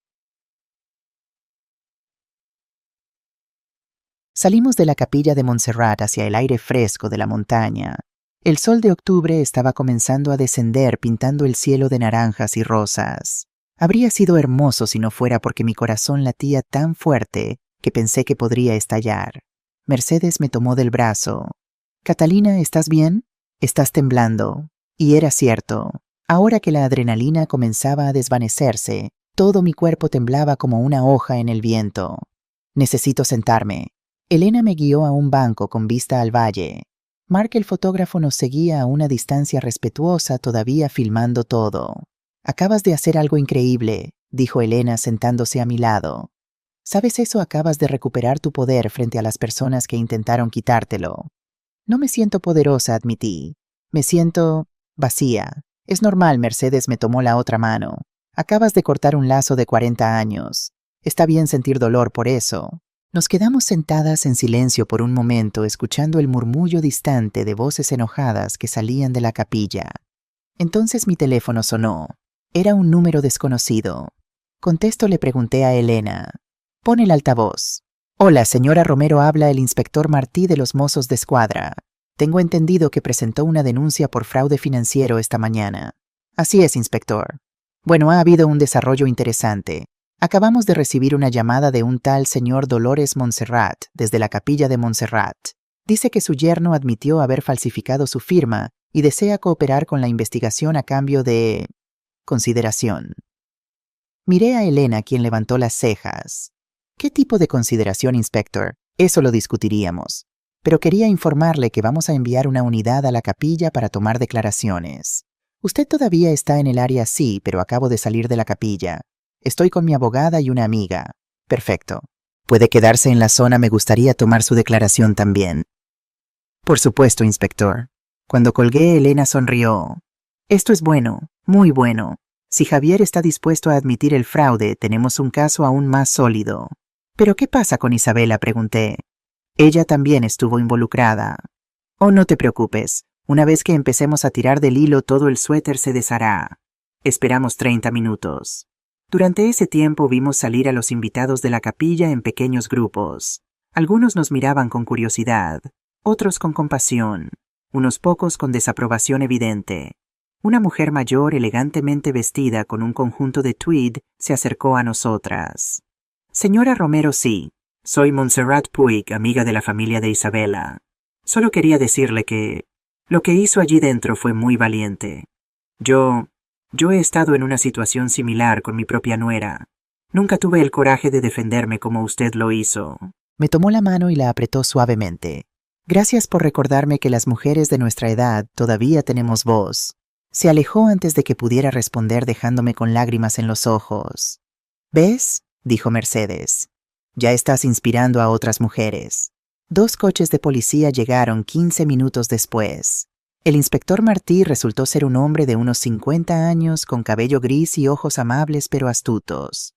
Salimos de la capilla de Montserrat hacia el aire fresco de la montaña. El sol de octubre estaba comenzando a descender, pintando el cielo de naranjas y rosas. Habría sido hermoso si no fuera porque mi corazón latía tan fuerte que pensé que podría estallar. Mercedes me tomó del brazo. «Catalina, ¿estás bien? Estás temblando». Y era cierto. Ahora que la adrenalina comenzaba a desvanecerse, todo mi cuerpo temblaba como una hoja en el viento. «Necesito sentarme». Elena me guió a un banco con vista al valle. Mark, el fotógrafo, nos seguía a una distancia respetuosa, todavía filmando todo. «Acabas de hacer algo increíble», dijo Elena sentándose a mi lado. «¿Sabes eso? Acabas de recuperar tu poder frente a las personas que intentaron quitártelo». «No me siento poderosa», admití. «Me siento vacía». «Es normal», Mercedes me tomó la otra mano. «Acabas de cortar un lazo de 40 años. Está bien sentir dolor por eso». Nos quedamos sentadas en silencio por un momento, escuchando el murmullo distante de voces enojadas que salían de la capilla. Entonces mi teléfono sonó. Era un número desconocido. Contesto, le pregunté a Elena. «Pon el altavoz». «Hola, señora Romero, habla el inspector Martí de los Mozos de Escuadra. Tengo entendido que presentó una denuncia por fraude financiero esta mañana». «Así es, inspector». «Bueno, ha habido un desarrollo interesante. Acabamos de recibir una llamada de un tal señor Dolores Montserrat desde la capilla de Montserrat. Dice que su yerno admitió haber falsificado su firma y desea cooperar con la investigación a cambio de consideración». Miré a Elena, quien levantó las cejas. «¿Qué tipo de consideración, inspector? Eso lo discutiríamos». pero quería informarle que vamos a enviar una unidad a la capilla para tomar declaraciones. Usted todavía está en el área C, pero acabo de salir de la capilla. Estoy con mi abogada y una amiga. Perfecto. Puede quedarse en la zona, me gustaría tomar su declaración también. Por supuesto, inspector. Cuando colgué, Elena sonrió. Esto es bueno, muy bueno. Si Javier está dispuesto a admitir el fraude, tenemos un caso aún más sólido. ¿Pero qué pasa con Isabela?, pregunté. Ella también estuvo involucrada. Oh, no te preocupes. Una vez que empecemos a tirar del hilo, todo el suéter se deshará. Esperamos 30 minutos. Durante ese tiempo vimos salir a los invitados de la capilla en pequeños grupos. Algunos nos miraban con curiosidad, otros con compasión, unos pocos con desaprobación evidente. Una mujer mayor, elegantemente vestida con un conjunto de tweed, se acercó a nosotras. Señora Romero, sí. Soy Montserrat Puig, amiga de la familia de Isabela. Solo quería decirle que lo que hizo allí dentro fue muy valiente. Yo he estado en una situación similar con mi propia nuera. Nunca tuve el coraje de defenderme como usted lo hizo. Me tomó la mano y la apretó suavemente. Gracias por recordarme que las mujeres de nuestra edad todavía tenemos voz. Se alejó antes de que pudiera responder, dejándome con lágrimas en los ojos. ¿Ves?, dijo Mercedes. Ya estás inspirando a otras mujeres. 2 coches de policía llegaron 15 minutos después. El inspector Martí resultó ser un hombre de unos 50 años, con cabello gris y ojos amables pero astutos.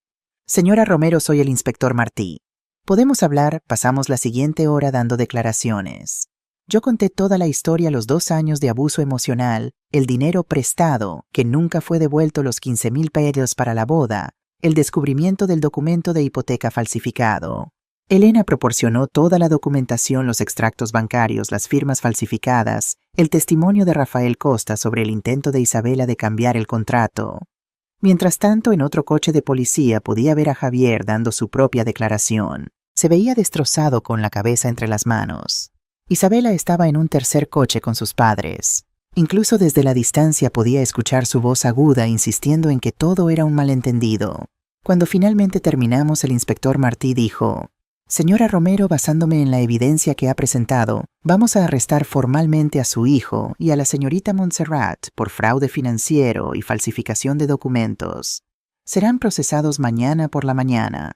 Señora Romero, soy el inspector Martí. ¿Podemos hablar? Pasamos la siguiente hora dando declaraciones. Yo conté toda la historia: los 2 años de abuso emocional, el dinero prestado, que nunca fue devuelto, los 15,000 pesos para la boda, el descubrimiento del documento de hipoteca falsificado. Elena proporcionó toda la documentación, los extractos bancarios, las firmas falsificadas, el testimonio de Rafael Costa sobre el intento de Isabela de cambiar el contrato. Mientras tanto, en otro coche de policía podía ver a Javier dando su propia declaración. Se veía destrozado, con la cabeza entre las manos. Isabela estaba en un tercer coche con sus padres. Incluso desde la distancia podía escuchar su voz aguda insistiendo en que todo era un malentendido. Cuando finalmente terminamos, el inspector Martí dijo: Señora Romero, basándome en la evidencia que ha presentado, vamos a arrestar formalmente a su hijo y a la señorita Montserrat por fraude financiero y falsificación de documentos. Serán procesados mañana por la mañana.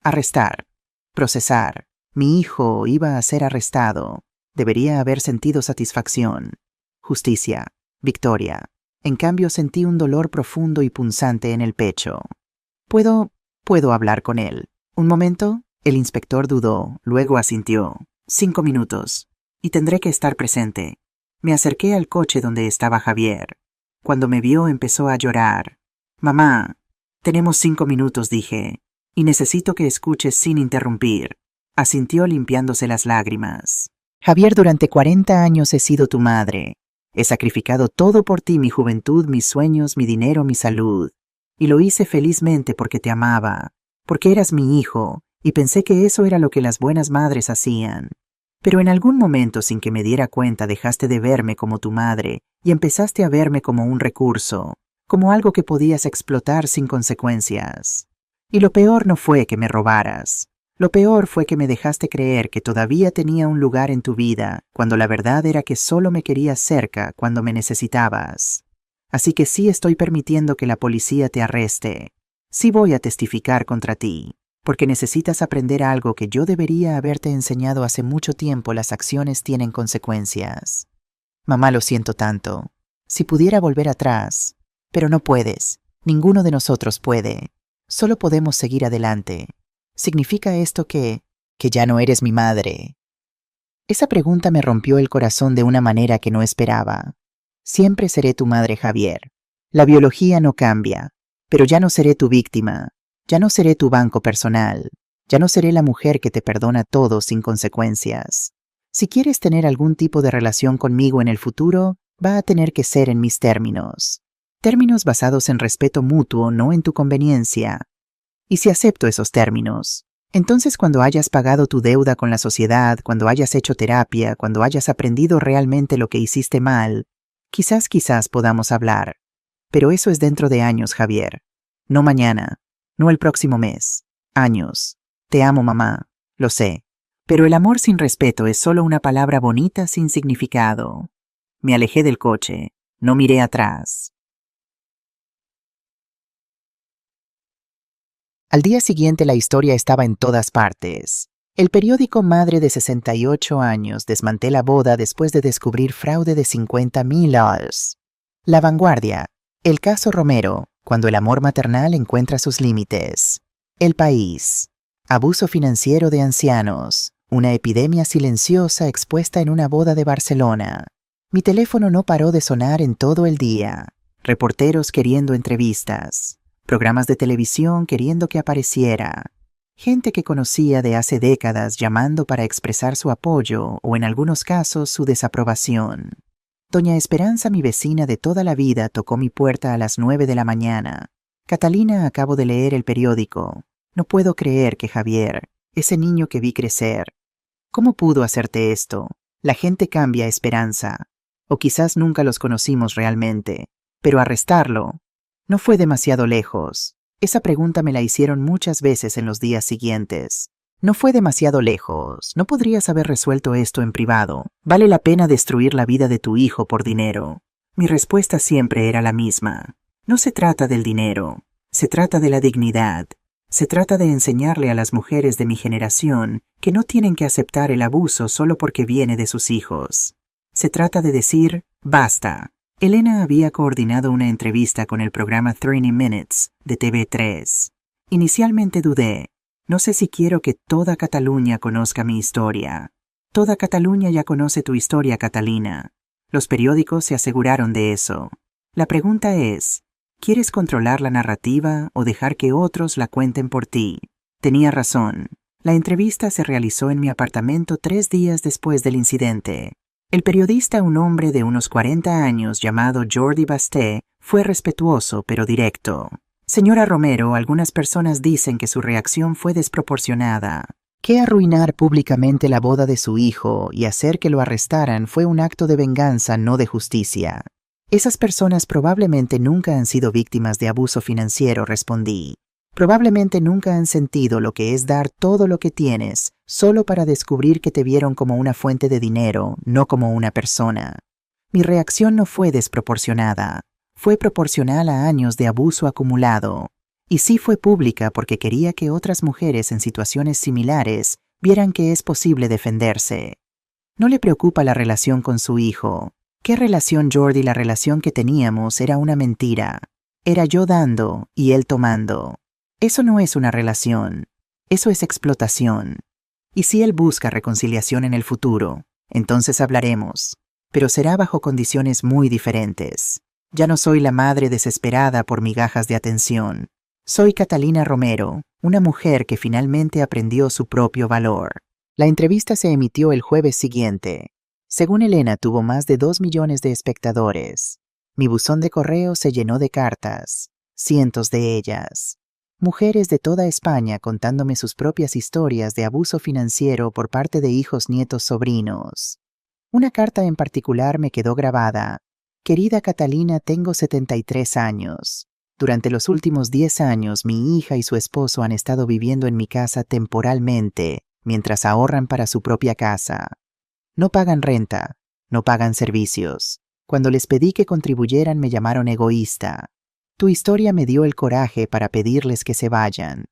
Arrestar. Procesar. Mi hijo iba a ser arrestado. Debería haber sentido satisfacción. Justicia. Victoria. En cambio, sentí un dolor profundo y punzante en el pecho. ¿Puedo hablar con él? ¿Un momento? El inspector dudó, luego asintió. 5 minutos. Y tendré que estar presente. Me acerqué al coche donde estaba Javier. Cuando me vio, empezó a llorar. Mamá, tenemos 5 minutos, dije, y necesito que escuches sin interrumpir. Asintió limpiándose las lágrimas. Javier, durante 40 años he sido tu madre. He sacrificado todo por ti: mi juventud, mis sueños, mi dinero, mi salud. Y lo hice felizmente porque te amaba, porque eras mi hijo, y pensé que eso era lo que las buenas madres hacían. Pero en algún momento, sin que me diera cuenta, dejaste de verme como tu madre y empezaste a verme como un recurso, como algo que podías explotar sin consecuencias. Y lo peor no fue que me robaras. Lo peor fue que me dejaste creer que todavía tenía un lugar en tu vida, cuando la verdad era que solo me querías cerca cuando me necesitabas. Así que sí estoy permitiendo que la policía te arreste. Sí voy a testificar contra ti, porque necesitas aprender algo que yo debería haberte enseñado hace mucho tiempo: las acciones tienen consecuencias. Mamá, lo siento tanto. Si pudiera volver atrás, pero no puedes. Ninguno de nosotros puede. Solo podemos seguir adelante. ¿Significa esto que ya no eres mi madre? Esa pregunta me rompió el corazón de una manera que no esperaba. Siempre seré tu madre, Javier. La biología no cambia, pero ya no seré tu víctima. Ya no seré tu banco personal. Ya no seré la mujer que te perdona todo sin consecuencias. Si quieres tener algún tipo de relación conmigo en el futuro, va a tener que ser en mis términos. Términos basados en respeto mutuo, no en tu conveniencia. Y si acepto esos términos, entonces cuando hayas pagado tu deuda con la sociedad, cuando hayas hecho terapia, cuando hayas aprendido realmente lo que hiciste mal, quizás podamos hablar. Pero eso es dentro de años, Javier. No mañana, no el próximo mes. Años. Te amo, mamá. Lo sé. Pero el amor sin respeto es solo una palabra bonita sin significado. Me alejé del coche. No miré atrás. Al día siguiente la historia estaba en todas partes. El periódico Madre de 68 años desmantela boda después de descubrir fraude de $50,000. La Vanguardia. El caso Romero, cuando el amor maternal encuentra sus límites. El País. Abuso financiero de ancianos. Una epidemia silenciosa expuesta en una boda de Barcelona. Mi teléfono no paró de sonar en todo el día. Reporteros queriendo entrevistas. Programas de televisión queriendo que apareciera. Gente que conocía de hace décadas llamando para expresar su apoyo o en algunos casos su desaprobación. Doña Esperanza, mi vecina de toda la vida, tocó mi puerta a las 9 de la mañana. Catalina, acabo de leer el periódico. No puedo creer que Javier, ese niño que vi crecer. ¿Cómo pudo hacerte esto? La gente cambia, Esperanza. O quizás nunca los conocimos realmente. Pero arrestarlo no fue demasiado lejos. Esa pregunta me la hicieron muchas veces en los días siguientes. No fue demasiado lejos. ¿No podrías haber resuelto esto en privado? ¿Vale la pena destruir la vida de tu hijo por dinero? Mi respuesta siempre era la misma. No se trata del dinero. Se trata de la dignidad. Se trata de enseñarle a las mujeres de mi generación que no tienen que aceptar el abuso solo porque viene de sus hijos. Se trata de decir, basta. Elena había coordinado una entrevista con el programa 30 Minutes de TV3. Inicialmente dudé. No sé si quiero que toda Cataluña conozca mi historia. Toda Cataluña ya conoce tu historia, Catalina. Los periódicos se aseguraron de eso. La pregunta es, ¿quieres controlar la narrativa o dejar que otros la cuenten por ti? Tenía razón. La entrevista se realizó en mi apartamento 3 días después del incidente. El periodista, un hombre de unos 40 años llamado Jordi Basté, fue respetuoso pero directo. Señora Romero, algunas personas dicen que su reacción fue desproporcionada. Que arruinar públicamente la boda de su hijo y hacer que lo arrestaran fue un acto de venganza, no de justicia. Esas personas probablemente nunca han sido víctimas de abuso financiero, respondí. Probablemente nunca han sentido lo que es dar todo lo que tienes, solo para descubrir que te vieron como una fuente de dinero, no como una persona. Mi reacción no fue desproporcionada. Fue proporcional a años de abuso acumulado. Y sí fue pública porque quería que otras mujeres en situaciones similares vieran que es posible defenderse. No le preocupa la relación con su hijo. ¿Qué relación, Jordi? La relación que teníamos era una mentira. Era yo dando y él tomando. Eso no es una relación. Eso es explotación. Y si él busca reconciliación en el futuro, entonces hablaremos. Pero será bajo condiciones muy diferentes. Ya no soy la madre desesperada por migajas de atención. Soy Catalina Romero, una mujer que finalmente aprendió su propio valor. La entrevista se emitió el jueves siguiente. Según Elena, tuvo más de 2 millones de espectadores. Mi buzón de correo se llenó de cartas, cientos de ellas. Mujeres de toda España contándome sus propias historias de abuso financiero por parte de hijos, nietos, sobrinos. Una carta en particular me quedó grabada. Querida Catalina, tengo 73 años. Durante los últimos 10 años, mi hija y su esposo han estado viviendo en mi casa temporalmente, mientras ahorran para su propia casa. No pagan renta, no pagan servicios. Cuando les pedí que contribuyeran, me llamaron egoísta. Tu historia me dio el coraje para pedirles que se vayan.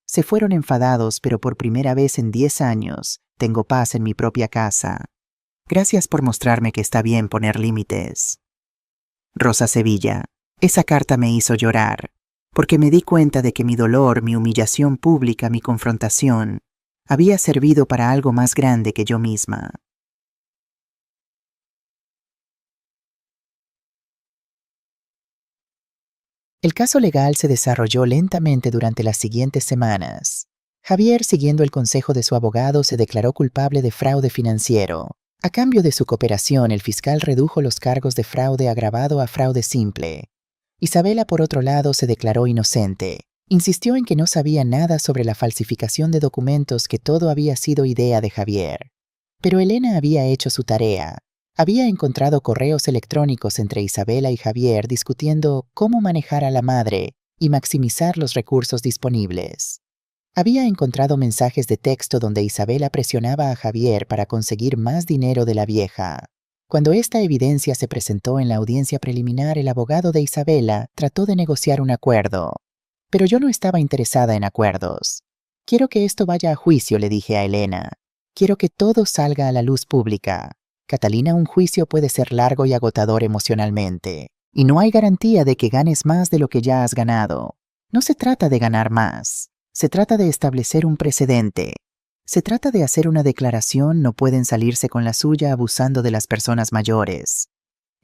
Se fueron enfadados, pero por primera vez en 10 años, tengo paz en mi propia casa. Gracias por mostrarme que está bien poner límites. Rosa Sevilla, esa carta me hizo llorar, porque me di cuenta de que mi dolor, mi humillación pública, mi confrontación, había servido para algo más grande que yo misma. El caso legal se desarrolló lentamente durante las siguientes semanas. Javier, siguiendo el consejo de su abogado, se declaró culpable de fraude financiero. A cambio de su cooperación, el fiscal redujo los cargos de fraude agravado a fraude simple. Isabela, por otro lado, se declaró inocente. Insistió en que no sabía nada sobre la falsificación de documentos, que todo había sido idea de Javier. Pero Elena había hecho su tarea. Había encontrado correos electrónicos entre Isabela y Javier discutiendo cómo manejar a la madre y maximizar los recursos disponibles. Había encontrado mensajes de texto donde Isabela presionaba a Javier para conseguir más dinero de la vieja. Cuando esta evidencia se presentó en la audiencia preliminar, el abogado de Isabela trató de negociar un acuerdo. Pero yo no estaba interesada en acuerdos. Quiero que esto vaya a juicio, le dije a Elena. Quiero que todo salga a la luz pública. Catalina, un juicio puede ser largo y agotador emocionalmente. Y no hay garantía de que ganes más de lo que ya has ganado. No se trata de ganar más. Se trata de establecer un precedente. Se trata de hacer una declaración, no pueden salirse con la suya abusando de las personas mayores.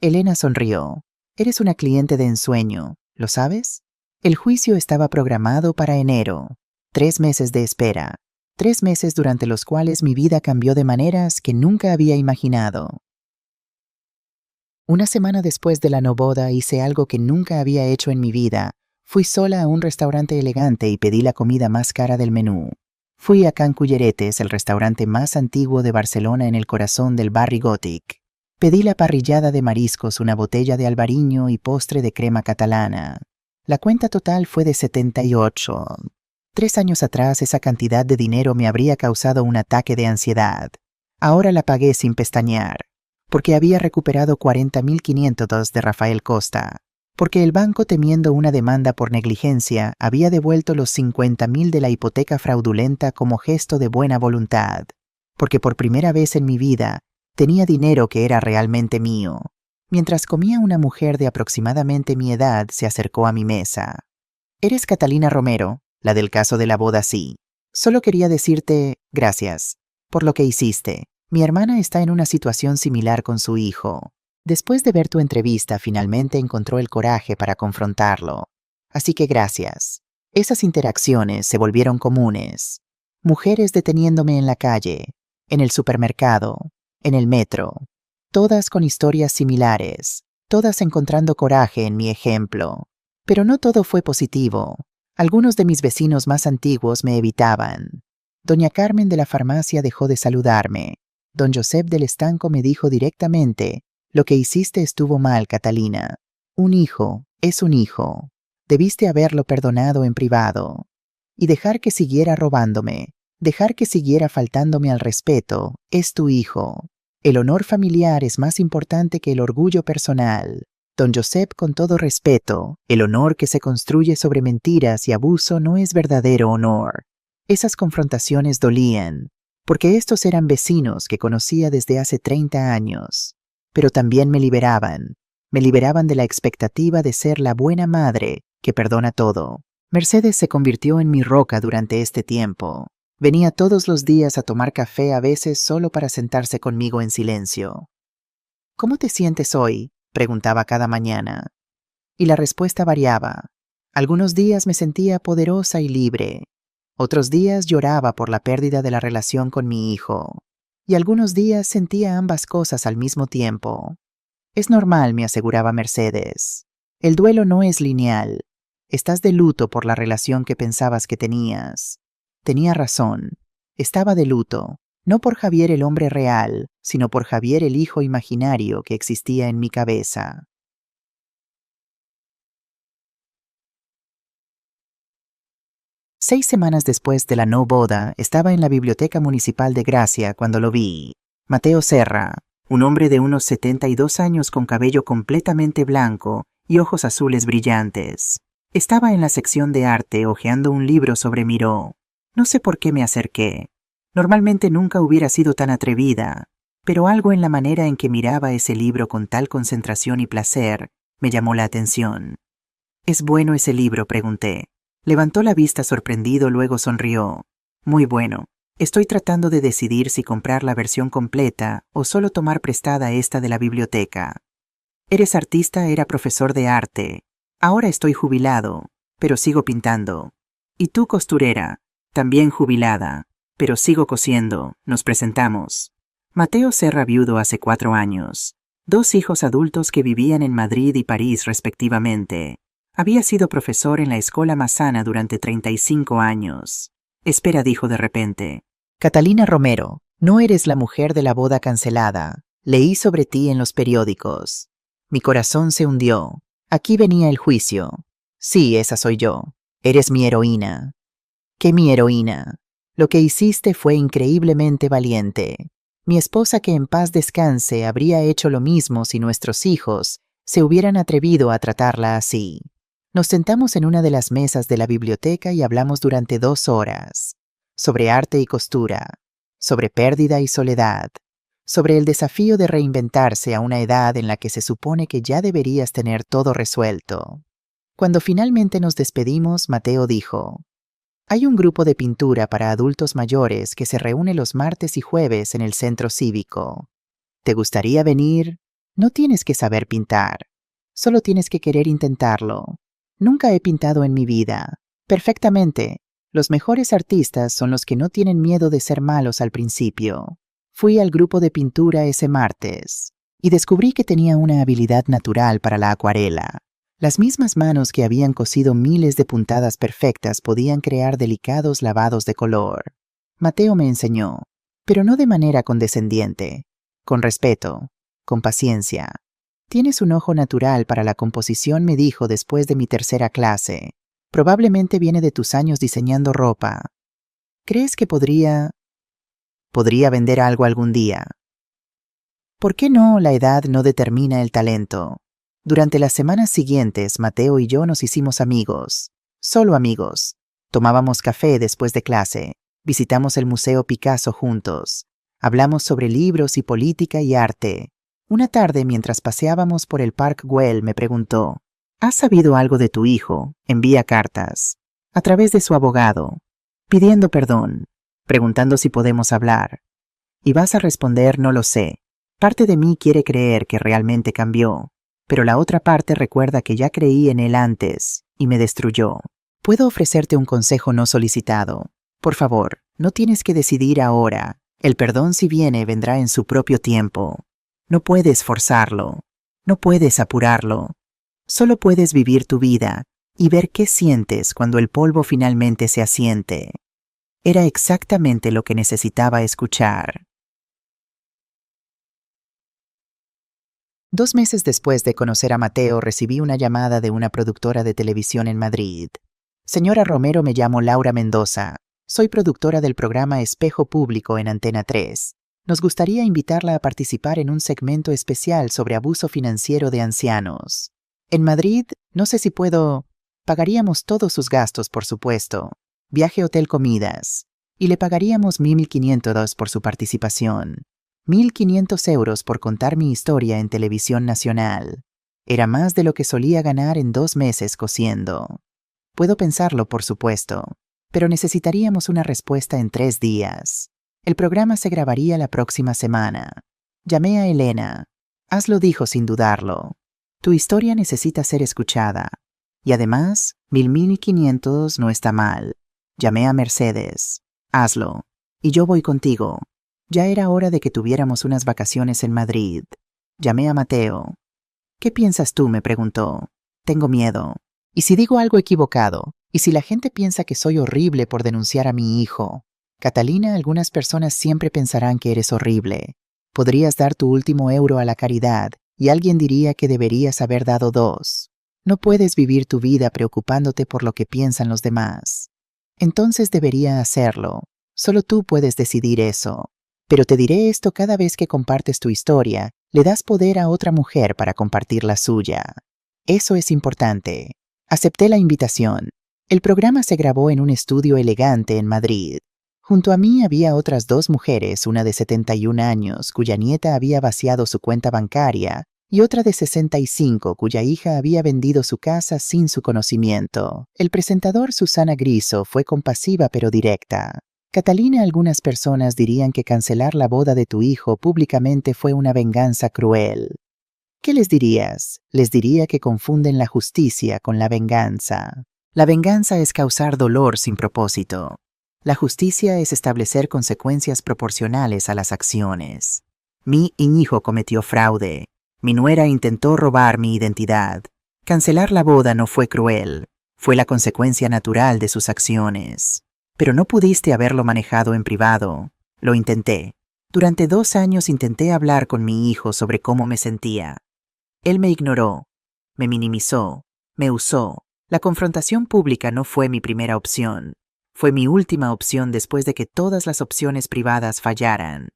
Elena sonrió. Eres una cliente de ensueño, ¿lo sabes? El juicio estaba programado para enero. 3 meses de espera. 3 meses durante los cuales mi vida cambió de maneras que nunca había imaginado. Una semana después de la no boda hice algo que nunca había hecho en mi vida. Fui sola a un restaurante elegante y pedí la comida más cara del menú. Fui a Can Culleretes, el restaurante más antiguo de Barcelona en el corazón del barri gòtic. Pedí la parrillada de mariscos, una botella de albariño y postre de crema catalana. La cuenta total fue de 78. 3 años atrás esa cantidad de dinero me habría causado un ataque de ansiedad. Ahora la pagué sin pestañear, porque había recuperado 40.500 de Rafael Costa. Porque el banco, temiendo una demanda por negligencia, había devuelto los 50.000 de la hipoteca fraudulenta como gesto de buena voluntad. Porque por primera vez en mi vida tenía dinero que era realmente mío. Mientras comía, una mujer de aproximadamente mi edad se acercó a mi mesa. «¿Eres Catalina Romero, la del caso de la boda?» «Sí. Solo quería decirte gracias por lo que hiciste. Mi hermana está en una situación similar con su hijo. Después de ver tu entrevista, finalmente encontró el coraje para confrontarlo. Así que gracias». Esas interacciones se volvieron comunes. Mujeres deteniéndome en la calle, en el supermercado, en el metro. Todas con historias similares, todas encontrando coraje en mi ejemplo. Pero no todo fue positivo. Algunos de mis vecinos más antiguos me evitaban. Doña Carmen de la farmacia dejó de saludarme. Don Josep del Estanco me dijo directamente: «Lo que hiciste estuvo mal, Catalina. Un hijo es un hijo. Debiste haberlo perdonado en privado. Y dejar que siguiera robándome, dejar que siguiera faltándome al respeto, es tu hijo. El honor familiar es más importante que el orgullo personal. Don Josep, con todo respeto, el honor que se construye sobre mentiras y abuso no es verdadero honor». Esas confrontaciones dolían, porque estos eran vecinos que conocía desde hace 30 años. Pero también me liberaban de la expectativa de ser la buena madre que perdona todo. Mercedes se convirtió en mi roca durante este tiempo. Venía todos los días a tomar café, a veces solo para sentarse conmigo en silencio. «¿Cómo te sientes hoy?», preguntaba cada mañana. Y la respuesta variaba. Algunos días me sentía poderosa y libre. Otros días lloraba por la pérdida de la relación con mi hijo. Y algunos días sentía ambas cosas al mismo tiempo. «Es normal», me aseguraba Mercedes. «El duelo no es lineal. Estás de luto por la relación que pensabas que tenías». Tenía razón. Estaba de luto, no por Javier el hombre real, sino por Javier el hijo imaginario que existía en mi cabeza. Seis semanas después de la no boda, estaba en la biblioteca municipal de Gracia cuando lo vi. Mateo Serra, un hombre de unos 72 años con cabello completamente blanco y ojos azules brillantes. Estaba en la sección de arte hojeando un libro sobre Miró. No sé por qué me acerqué. Normalmente nunca hubiera sido tan atrevida, pero algo en la manera en que miraba ese libro con tal concentración y placer me llamó la atención. «¿Es bueno ese libro?», pregunté. Levantó la vista sorprendido, luego sonrió. «Muy bueno. Estoy tratando de decidir si comprar la versión completa o solo tomar prestada esta de la biblioteca». «¿Eres artista?». «Era profesor de arte. Ahora estoy jubilado, pero sigo pintando». «¿Y tú, costurera?». «También jubilada, pero sigo cosiendo». Nos presentamos. Mateo Serra, viudo hace 4 años. 2 hijos adultos que vivían en Madrid y París respectivamente. Había sido profesor en la Escola Massana durante 35 años. «Espera», dijo de repente. «Catalina Romero, no eres la mujer de la boda cancelada. Leí sobre ti en los periódicos». Mi corazón se hundió. Aquí venía el juicio. «Sí, esa soy yo. Eres mi heroína». que mi heroína. Lo que hiciste fue increíblemente valiente. Mi esposa, que en paz descanse, habría hecho lo mismo si nuestros hijos se hubieran atrevido a tratarla así. Nos sentamos en una de las mesas de la biblioteca y hablamos durante 2 horas. Sobre arte y costura, sobre pérdida y soledad, sobre el desafío de reinventarse a una edad en la que se supone que ya deberías tener todo resuelto. Cuando finalmente nos despedimos, Mateo dijo: hay un grupo de pintura para adultos mayores que se reúne los martes y jueves en el centro cívico. ¿Te gustaría venir? No tienes que saber pintar. Solo tienes que querer intentarlo. Nunca he pintado en mi vida. Perfectamente. Los mejores artistas son los que no tienen miedo de ser malos al principio. Fui al grupo de pintura ese martes y descubrí que tenía una habilidad natural para la acuarela. Las mismas manos que habían cosido miles de puntadas perfectas podían crear delicados lavados de color. Mateo me enseñó, pero no de manera condescendiente, con respeto, con paciencia. Tienes un ojo natural para la composición, me dijo después de mi tercera clase. Probablemente viene de tus años diseñando ropa. ¿Crees que podría vender algo algún día? ¿Por qué no? La edad no determina el talento. Durante las semanas siguientes, Mateo y yo nos hicimos amigos. Solo amigos. Tomábamos café después de clase. Visitamos el Museo Picasso juntos. Hablamos sobre libros y política y arte. Una tarde, mientras paseábamos por el Park Güell, me preguntó: ¿has sabido algo de tu hijo? Envía cartas, a través de su abogado, pidiendo perdón, preguntando si podemos hablar. Y vas a responder: no lo sé. Parte de mí quiere creer que realmente cambió, pero la otra parte recuerda que ya creí en él antes y me destruyó. Puedo ofrecerte un consejo no solicitado. Por favor, no tienes que decidir ahora. El perdón, si viene, vendrá en su propio tiempo. No puedes forzarlo. No puedes apurarlo. Solo puedes vivir tu vida y ver qué sientes cuando el polvo finalmente se asiente. Era exactamente lo que necesitaba escuchar. 2 meses después de conocer a Mateo, recibí una llamada de una productora de televisión en Madrid. Señora Romero, me llamo Laura Mendoza. Soy productora del programa Espejo Público en Antena 3. Nos gustaría invitarla a participar en un segmento especial sobre abuso financiero de ancianos. En Madrid, no sé si puedo. Pagaríamos todos sus gastos, por supuesto. Viaje, hotel, comidas. Y le pagaríamos 1.500 por su participación. 1.500 euros por contar mi historia en televisión nacional. Era más de lo que solía ganar en 2 meses cosiendo. Puedo pensarlo, por supuesto, pero necesitaríamos una respuesta en 3 días. El programa se grabaría la próxima semana. Llamé a Elena. Hazlo, dijo sin dudarlo. Tu historia necesita ser escuchada. Y además, 1.500 no está mal. Llamé a Mercedes. Hazlo. Y yo voy contigo. Ya era hora de que tuviéramos unas vacaciones en Madrid. Llamé a Mateo. ¿Qué piensas tú?, me preguntó. Tengo miedo. ¿Y si digo algo equivocado? ¿Y si la gente piensa que soy horrible por denunciar a mi hijo? Catalina, algunas personas siempre pensarán que eres horrible. Podrías dar tu último euro a la caridad y alguien diría que deberías haber dado 2. No puedes vivir tu vida preocupándote por lo que piensan los demás. Entonces debería hacerlo. Solo tú puedes decidir eso. Pero te diré esto: cada vez que compartes tu historia, le das poder a otra mujer para compartir la suya. Eso es importante. Acepté la invitación. El programa se grabó en un estudio elegante en Madrid. Junto a mí había otras 2 mujeres, una de 71 años, cuya nieta había vaciado su cuenta bancaria, y otra de 65, cuya hija había vendido su casa sin su conocimiento. El presentador, Susana Griso, fue compasiva pero directa. Catalina, algunas personas dirían que cancelar la boda de tu hijo públicamente fue una venganza cruel. ¿Qué les dirías? Les diría que confunden la justicia con la venganza. La venganza es causar dolor sin propósito. La justicia es establecer consecuencias proporcionales a las acciones. Mi hijo cometió fraude. Mi nuera intentó robar mi identidad. Cancelar la boda no fue cruel. Fue la consecuencia natural de sus acciones. Pero no pudiste haberlo manejado en privado. Lo intenté. Durante 2 años intenté hablar con mi hijo sobre cómo me sentía. Él me ignoró, me minimizó, me usó. La confrontación pública no fue mi primera opción. Fue mi última opción después de que todas las opciones privadas fallaran.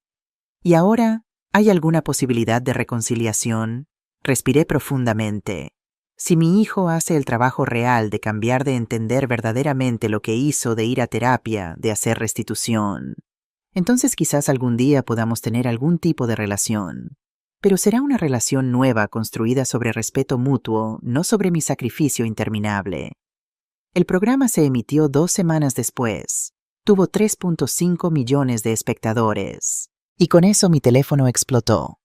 ¿Y ahora hay alguna posibilidad de reconciliación? Respiré profundamente. Si mi hijo hace el trabajo real de cambiar, de entender verdaderamente lo que hizo, de ir a terapia, de hacer restitución, entonces quizás algún día podamos tener algún tipo de relación. Pero será una relación nueva construida sobre respeto mutuo, no sobre mi sacrificio interminable. El programa se emitió 2 semanas después. Tuvo 3.5 millones de espectadores. Y con eso mi teléfono explotó.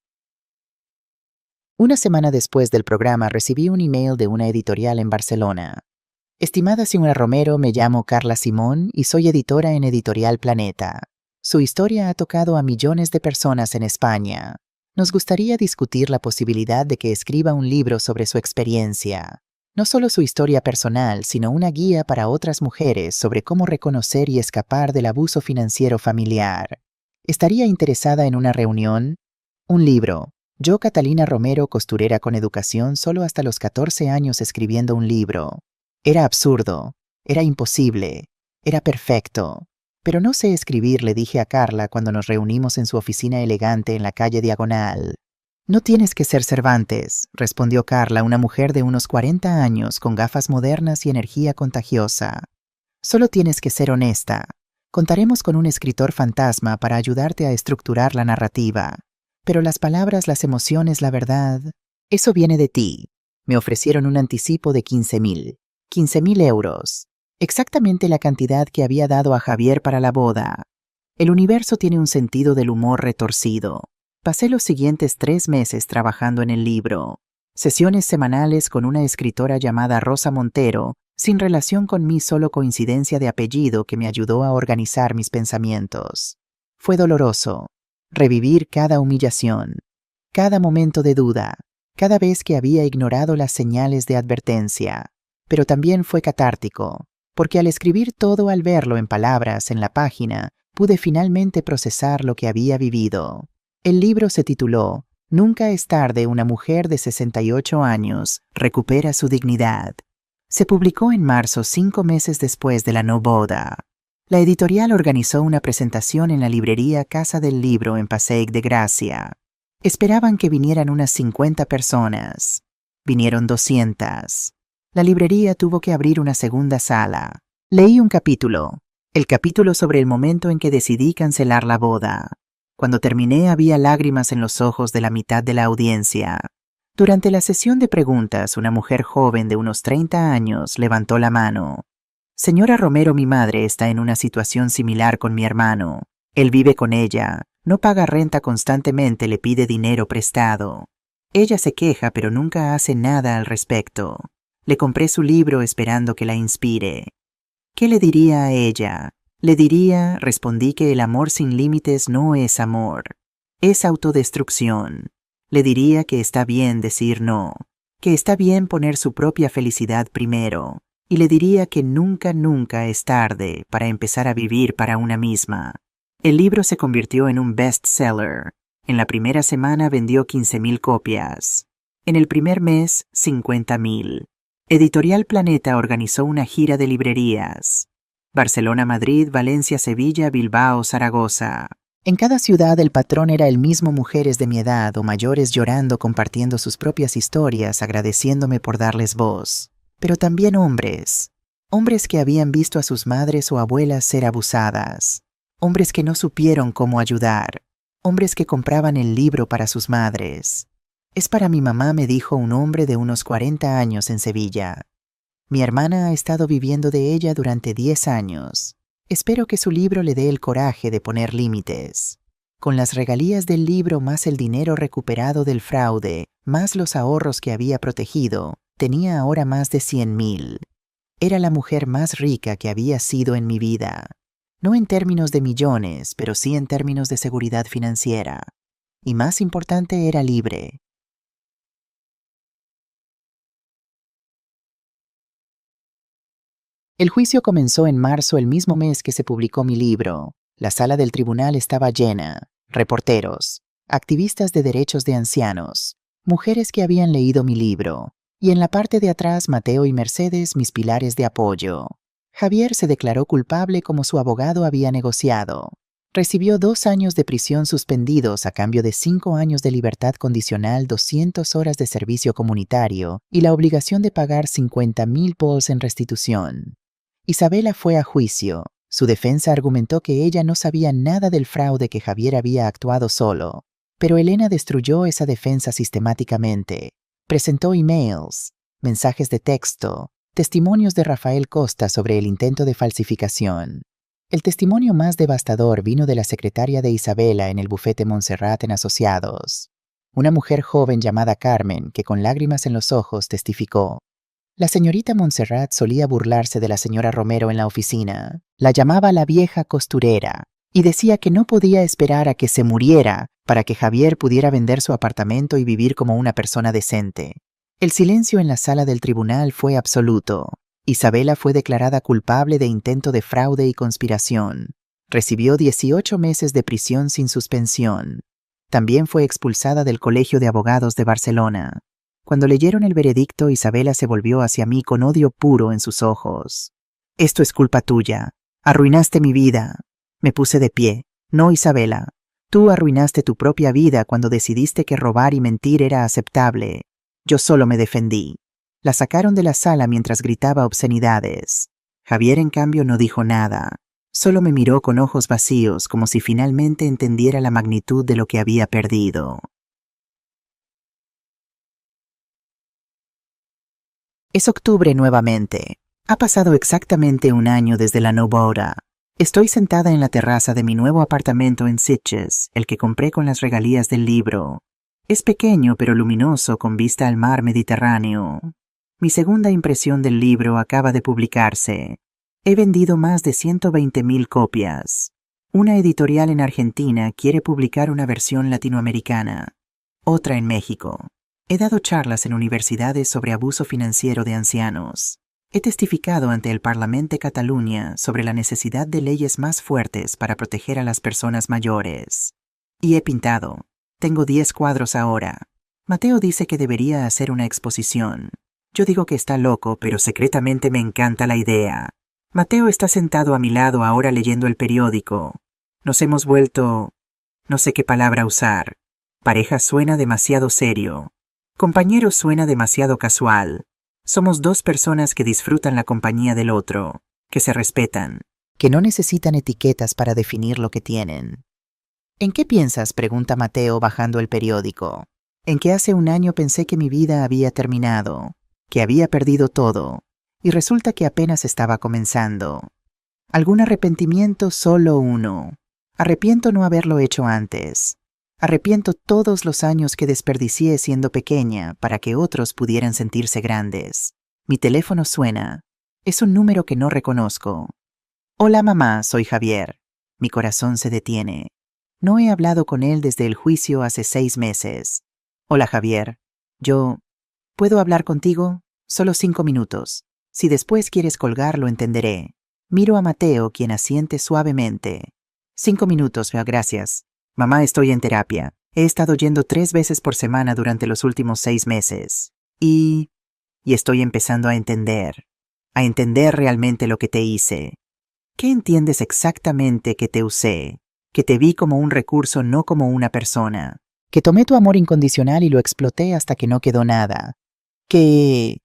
Una semana después del programa recibí un email de una editorial en Barcelona. Estimada señora Romero, me llamo Carla Simón y soy editora en Editorial Planeta. Su historia ha tocado a millones de personas en España. Nos gustaría discutir la posibilidad de que escriba un libro sobre su experiencia. No solo su historia personal, sino una guía para otras mujeres sobre cómo reconocer y escapar del abuso financiero familiar. ¿Estaría interesada en una reunión? Un libro. Yo, Catalina Romero, costurera con educación solo hasta los 14 años escribiendo un libro. Era absurdo, era imposible, era perfecto. Pero no sé escribir, le dije a Carla cuando nos reunimos en su oficina elegante en la calle Diagonal. No tienes que ser Cervantes, respondió Carla, una mujer de unos 40 años con gafas modernas y energía contagiosa. Solo tienes que ser honesta. Contaremos con un escritor fantasma para ayudarte a estructurar la narrativa. Pero las palabras, las emociones, la verdad, eso viene de ti. Me ofrecieron un anticipo de 15.000. 15.000 euros. Exactamente la cantidad que había dado a Javier para la boda. El universo tiene un sentido del humor retorcido. Pasé los siguientes 3 meses trabajando en el libro. Sesiones semanales con una escritora llamada Rosa Montero, sin relación con mí, solo coincidencia de apellido, que me ayudó a organizar mis pensamientos. Fue doloroso. Revivir cada humillación, cada momento de duda, cada vez que había ignorado las señales de advertencia. Pero también fue catártico, porque al escribir todo, al verlo en palabras en la página, pude finalmente procesar lo que había vivido. El libro se tituló Nunca es tarde, una mujer de 68 años recupera su dignidad. Se publicó en marzo, 5 meses después de la no boda. La editorial organizó una presentación en la librería Casa del Libro en Passeig de Gracia. Esperaban que vinieran unas 50 personas. Vinieron 200. La librería tuvo que abrir una segunda sala. Leí un capítulo. El capítulo sobre el momento en que decidí cancelar la boda. Cuando terminé había lágrimas en los ojos de la mitad de la audiencia. Durante la sesión de preguntas, una mujer joven de unos 30 años levantó la mano. Señora Romero, mi madre está en una situación similar con mi hermano. Él vive con ella, no paga renta constantemente, le pide dinero prestado. Ella se queja, pero nunca hace nada al respecto. Le compré su libro esperando que la inspire. ¿Qué le diría a ella? Le diría, respondí, que el amor sin límites no es amor, es autodestrucción. Le diría que está bien decir no, que está bien poner su propia felicidad primero. Y le diría que nunca, nunca es tarde para empezar a vivir para una misma. El libro se convirtió en un bestseller. En la primera semana vendió 15.000 copias. En el primer mes, 50.000. Editorial Planeta organizó una gira de librerías. Barcelona, Madrid, Valencia, Sevilla, Bilbao, Zaragoza. En cada ciudad el patrón era el mismo: mujeres de mi edad o mayores llorando, compartiendo sus propias historias, agradeciéndome por darles voz. Pero también hombres. Hombres que habían visto a sus madres o abuelas ser abusadas. Hombres que no supieron cómo ayudar. Hombres que compraban el libro para sus madres. Es para mi mamá, me dijo un hombre de unos 40 años en Sevilla. Mi hermana ha estado viviendo de ella durante 10 años. Espero que su libro le dé el coraje de poner límites. Con las regalías del libro, más el dinero recuperado del fraude, más los ahorros que había protegido, tenía ahora más de 100.000. Era la mujer más rica que había sido en mi vida. No en términos de millones, pero sí en términos de seguridad financiera. Y más importante, era libre. El juicio comenzó en marzo, el mismo mes que se publicó mi libro. La sala del tribunal estaba llena. Reporteros, activistas de derechos de ancianos, mujeres que habían leído mi libro. Y en la parte de atrás, Mateo y Mercedes, mis pilares de apoyo. Javier se declaró culpable como su abogado había negociado. Recibió 2 años de prisión suspendidos a cambio de 5 años de libertad condicional, 200 horas de servicio comunitario y la obligación de pagar 50,000 pols en restitución. Isabela fue a juicio. Su defensa argumentó que ella no sabía nada del fraude, que Javier había actuado solo. Pero Elena destruyó esa defensa sistemáticamente. Presentó emails, mensajes de texto, testimonios de Rafael Costa sobre el intento de falsificación. El testimonio más devastador vino de la secretaria de Isabela en el bufete Montserrat en Asociados. Una mujer joven llamada Carmen, que con lágrimas en los ojos testificó. La señorita Montserrat solía burlarse de la señora Romero en la oficina. La llamaba la vieja costurera y decía que no podía esperar a que se muriera para que Javier pudiera vender su apartamento y vivir como una persona decente. El silencio en la sala del tribunal fue absoluto. Isabela fue declarada culpable de intento de fraude y conspiración. Recibió 18 meses de prisión sin suspensión. También fue expulsada del Colegio de Abogados de Barcelona. Cuando leyeron el veredicto, Isabela se volvió hacia mí con odio puro en sus ojos. «Esto es culpa tuya. Arruinaste mi vida». Me puse de pie. «No, Isabela. Tú arruinaste tu propia vida cuando decidiste que robar y mentir era aceptable. Yo solo me defendí». La sacaron de la sala mientras gritaba obscenidades. Javier, en cambio, no dijo nada. Solo me miró con ojos vacíos, como si finalmente entendiera la magnitud de lo que había perdido. Es octubre nuevamente. Ha pasado exactamente 1 año desde la no boda. Estoy sentada en la terraza de mi nuevo apartamento en Sitges, el que compré con las regalías del libro. Es pequeño pero luminoso, con vista al mar Mediterráneo. Mi segunda impresión del libro acaba de publicarse. He vendido más de 120,000 copias. Una editorial en Argentina quiere publicar una versión latinoamericana. Otra en México. He dado charlas en universidades sobre abuso financiero de ancianos. He testificado ante el Parlamento de Cataluña sobre la necesidad de leyes más fuertes para proteger a las personas mayores. Y he pintado. Tengo 10 cuadros ahora. Mateo dice que debería hacer una exposición. Yo digo que está loco, pero secretamente me encanta la idea. Mateo está sentado a mi lado ahora leyendo el periódico. Nos hemos vuelto... no sé qué palabra usar. Pareja suena demasiado serio. Compañero suena demasiado casual. Somos 2 personas que disfrutan la compañía del otro, que se respetan, que no necesitan etiquetas para definir lo que tienen. ¿En qué piensas?, pregunta Mateo bajando el periódico. En que hace 1 año pensé que mi vida había terminado, que había perdido todo, y resulta que apenas estaba comenzando. ¿Algún arrepentimiento? Solo uno. Arrepiento no haberlo hecho antes. Arrepiento todos los años que desperdicié siendo pequeña para que otros pudieran sentirse grandes. Mi teléfono suena. Es un número que no reconozco. Hola mamá, soy Javier. Mi corazón se detiene. No he hablado con él desde el juicio hace 6 meses. Hola Javier. ¿Puedo hablar contigo? Solo 5 minutos. Si después quieres colgar, lo entenderé. Miro a Mateo, quien asiente suavemente. 5 minutos, gracias. Mamá, estoy en terapia. He estado yendo 3 veces por semana durante los últimos 6 meses. Y estoy empezando a entender realmente lo que te hice. ¿Qué entiendes exactamente que te usé? Que te vi como un recurso, no como una persona. Que tomé tu amor incondicional y lo exploté hasta que no quedó nada. Que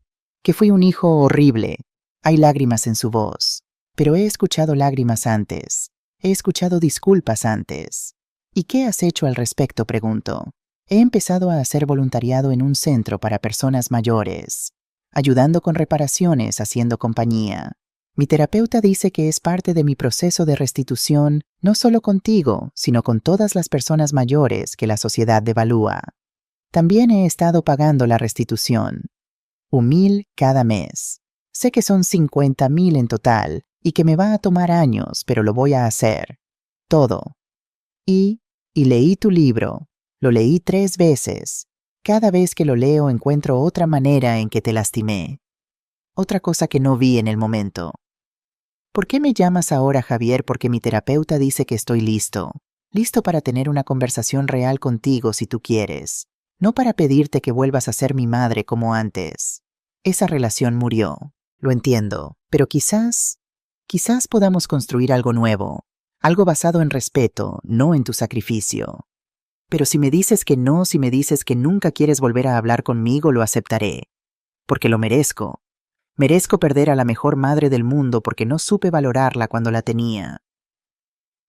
fui un hijo horrible. Hay lágrimas en su voz. Pero he escuchado lágrimas antes. He escuchado disculpas antes. ¿Y qué has hecho al respecto?, pregunto. He empezado a hacer voluntariado en un centro para personas mayores, ayudando con reparaciones, haciendo compañía. Mi terapeuta dice que es parte de mi proceso de restitución, no solo contigo, sino con todas las personas mayores que la sociedad devalúa. También he estado pagando la restitución. 1,000 cada mes. Sé que son 50,000 en total y que me va a tomar años, pero lo voy a hacer. Todo. Y leí tu libro. Lo leí 3 veces. Cada vez que lo leo encuentro otra manera en que te lastimé. Otra cosa que no vi en el momento. ¿Por qué me llamas ahora, Javier? Porque mi terapeuta dice que estoy listo. Listo para tener una conversación real contigo si tú quieres. No para pedirte que vuelvas a ser mi madre como antes. Esa relación murió. Lo entiendo. Pero quizás Quizás podamos construir algo nuevo, algo basado en respeto, no en tu sacrificio. Pero si me dices que no, si me dices que nunca quieres volver a hablar conmigo, lo aceptaré. Porque lo merezco. Merezco perder a la mejor madre del mundo porque no supe valorarla cuando la tenía.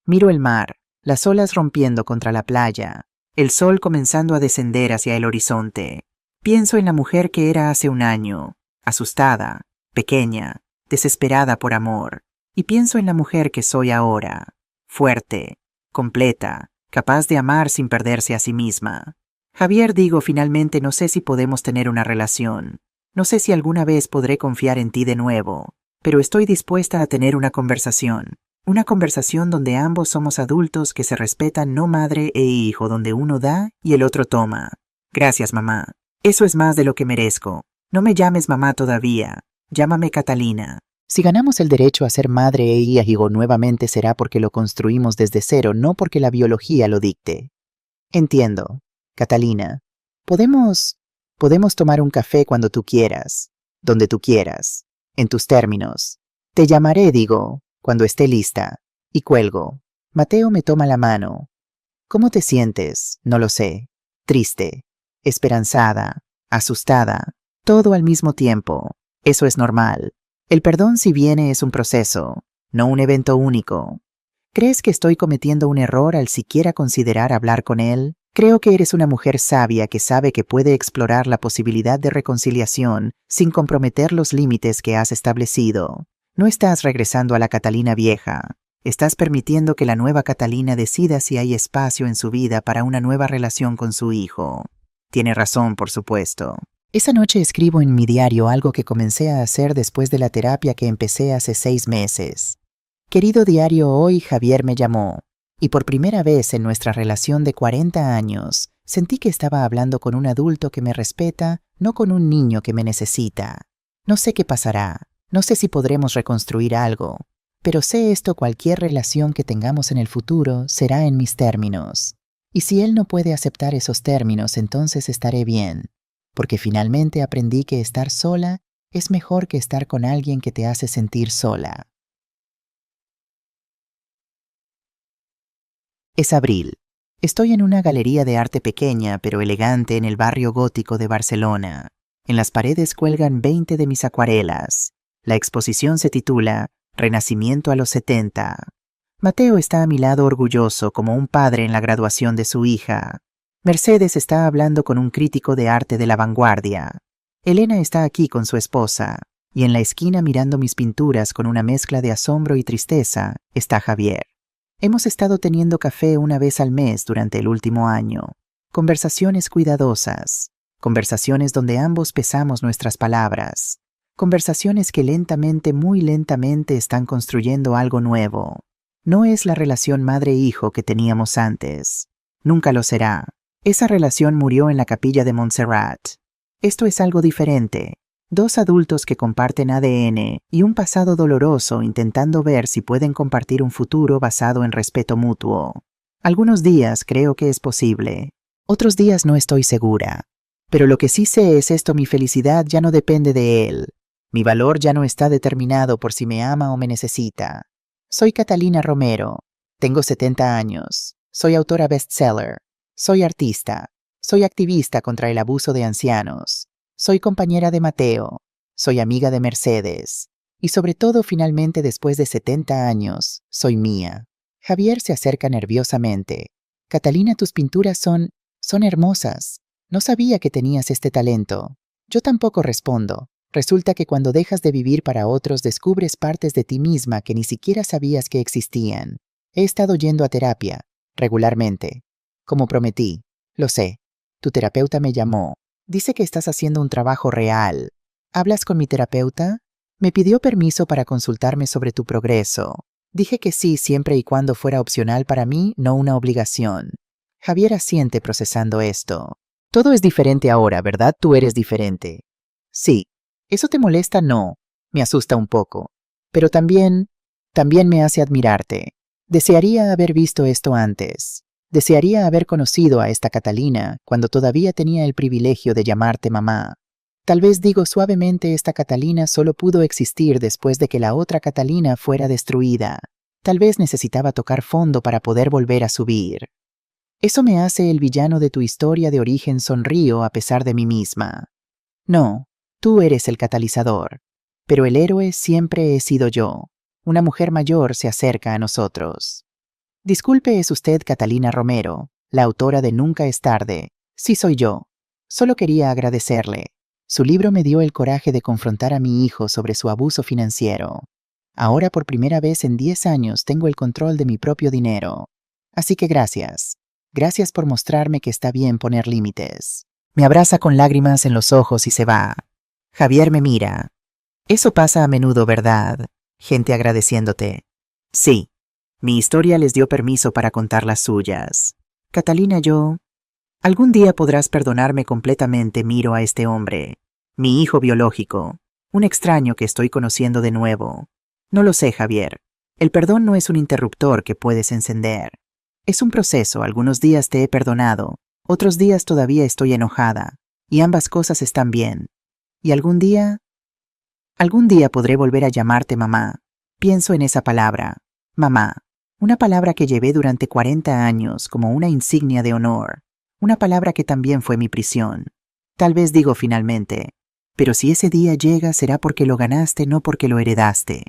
Miro el mar, las olas rompiendo contra la playa, el sol comenzando a descender hacia el horizonte. Pienso en la mujer que era hace un año, asustada, pequeña, desesperada por amor. Y pienso en la mujer que soy ahora, fuerte, completa, capaz de amar sin perderse a sí misma. Javier, digo, finalmente no sé si podemos tener una relación. No sé si alguna vez podré confiar en ti de nuevo, pero estoy dispuesta a tener una conversación donde ambos somos adultos que se respetan, no madre e hijo, donde uno da y el otro toma. Gracias, mamá. Eso es más de lo que merezco. No me llames mamá todavía. Llámame Catalina. Si ganamos el derecho a ser madre e hijo nuevamente será porque lo construimos desde cero, no porque la biología lo dicte. Entiendo. Catalina, podemos tomar un café cuando tú quieras, donde tú quieras, en tus términos. Te llamaré, digo, cuando esté lista. Y cuelgo. Mateo me toma la mano. ¿Cómo te sientes? No lo sé. Triste, esperanzada, asustada, todo al mismo tiempo. Eso es normal. El perdón, si viene, es un proceso, no un evento único. ¿Crees que estoy cometiendo un error al siquiera considerar hablar con él? Creo que eres una mujer sabia que sabe que puede explorar la posibilidad de reconciliación sin comprometer los límites que has establecido. No estás regresando a la Catalina vieja. Estás permitiendo que la nueva Catalina decida si hay espacio en su vida para una nueva relación con su hijo. Tiene razón, por supuesto. Esa noche escribo en mi diario algo que comencé a hacer después de la terapia que empecé hace 6 meses. Querido diario, hoy Javier me llamó, y por primera vez en nuestra relación de 40 años, sentí que estaba hablando con un adulto que me respeta, no con un niño que me necesita. No sé qué pasará, no sé si podremos reconstruir algo, pero sé esto: cualquier relación que tengamos en el futuro será en mis términos. Y si él no puede aceptar esos términos, entonces estaré bien. Porque finalmente aprendí que estar sola es mejor que estar con alguien que te hace sentir sola. Es abril. Estoy en una galería de arte pequeña pero elegante en el barrio gótico de Barcelona. En las paredes cuelgan 20 de mis acuarelas. La exposición se titula Renacimiento a los 70. Mateo está a mi lado orgulloso como un padre en la graduación de su hija. Mercedes está hablando con un crítico de arte de la vanguardia. Elena está aquí con su esposa, y en la esquina mirando mis pinturas con una mezcla de asombro y tristeza está Javier. Hemos estado teniendo café una vez al mes durante el último año. Conversaciones cuidadosas, conversaciones donde ambos pesamos nuestras palabras, conversaciones que lentamente, muy lentamente están construyendo algo nuevo. No es la relación madre-hijo que teníamos antes. Nunca lo será. Esa relación murió en la capilla de Montserrat. Esto es algo diferente. 2 adultos que comparten ADN y un pasado doloroso intentando ver si pueden compartir un futuro basado en respeto mutuo. Algunos días creo que es posible. Otros días no estoy segura. Pero lo que sí sé es esto: mi felicidad ya no depende de él. Mi valor ya no está determinado por si me ama o me necesita. Soy Catalina Romero. Tengo 70 años. Soy autora bestseller. Soy artista, soy activista contra el abuso de ancianos, soy compañera de Mateo, soy amiga de Mercedes, y sobre todo, finalmente, después de 70 años, soy mía. Javier se acerca nerviosamente. Catalina, tus pinturas son hermosas. No sabía que tenías este talento. Yo tampoco, respondo. Resulta que cuando dejas de vivir para otros, descubres partes de ti misma que ni siquiera sabías que existían. He estado yendo a terapia, regularmente. Como prometí. Lo sé. Tu terapeuta me llamó. Dice que estás haciendo un trabajo real. ¿Hablas con mi terapeuta? Me pidió permiso para consultarme sobre tu progreso. Dije que sí, siempre y cuando fuera opcional para mí, no una obligación. Javier asiente procesando esto. Todo es diferente ahora, ¿verdad? Tú eres diferente. Sí. ¿Eso te molesta? No. Me asusta un poco. Pero también me hace admirarte. Desearía haber visto esto antes. Desearía haber conocido a esta Catalina cuando todavía tenía el privilegio de llamarte mamá. Tal vez digo suavemente, esta Catalina solo pudo existir después de que la otra Catalina fuera destruida. Tal vez necesitaba tocar fondo para poder volver a subir. Eso me hace el villano de tu historia de origen. Sonrío a pesar de mí misma. No, tú eres el catalizador. Pero el héroe siempre he sido yo. Una mujer mayor se acerca a nosotros. Disculpe, ¿es usted Catalina Romero, la autora de Nunca es tarde? Sí, soy yo. Solo quería agradecerle. Su libro me dio el coraje de confrontar a mi hijo sobre su abuso financiero. Ahora por primera vez en 10 años tengo el control de mi propio dinero. Así que gracias. Gracias por mostrarme que está bien poner límites. Me abraza con lágrimas en los ojos y se va. Javier me mira. Eso pasa a menudo, ¿verdad? Gente agradeciéndote. Sí. Mi historia les dio permiso para contar las suyas. Catalina, yo... Algún día podrás perdonarme completamente. Miro a este hombre. Mi hijo biológico. Un extraño que estoy conociendo de nuevo. No lo sé, Javier. El perdón no es un interruptor que puedes encender. Es un proceso. Algunos días te he perdonado. Otros días todavía estoy enojada. Y ambas cosas están bien. Y algún día podré volver a llamarte mamá. Pienso en esa palabra. Mamá. Una palabra que llevé durante 40 años como una insignia de honor. Una palabra que también fue mi prisión. Tal vez digo finalmente, pero si ese día llega será porque lo ganaste, no porque lo heredaste.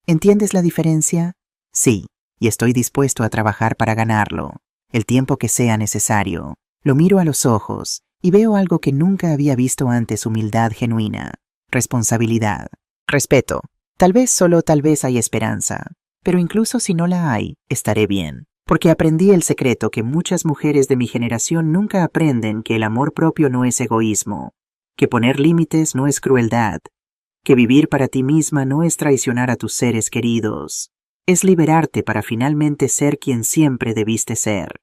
¿Entiendes la diferencia? Sí, y estoy dispuesto a trabajar para ganarlo, el tiempo que sea necesario. Lo miro a los ojos y veo algo que nunca había visto antes: humildad genuina, responsabilidad, respeto. Tal vez, solo tal vez, hay esperanza. Pero incluso si no la hay, estaré bien. Porque aprendí el secreto que muchas mujeres de mi generación nunca aprenden: que el amor propio no es egoísmo, que poner límites no es crueldad, que vivir para ti misma no es traicionar a tus seres queridos, es liberarte para finalmente ser quien siempre debiste ser.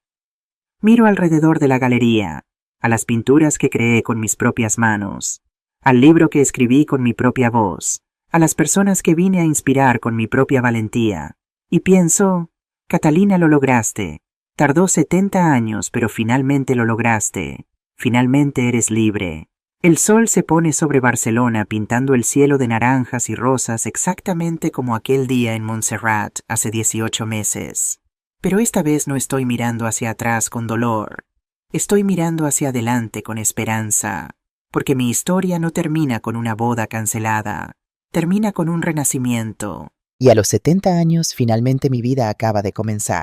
Miro alrededor de la galería, a las pinturas que creé con mis propias manos, al libro que escribí con mi propia voz, a las personas que vine a inspirar con mi propia valentía, y pienso: Catalina, lo lograste. Tardó 70 años, pero finalmente lo lograste. Finalmente eres libre. El sol se pone sobre Barcelona pintando el cielo de naranjas y rosas exactamente como aquel día en Montserrat hace 18 meses. Pero esta vez no estoy mirando hacia atrás con dolor. Estoy mirando hacia adelante con esperanza, porque mi historia no termina con una boda cancelada. Termina con un renacimiento. Y a los 70 años finalmente mi vida acaba de comenzar.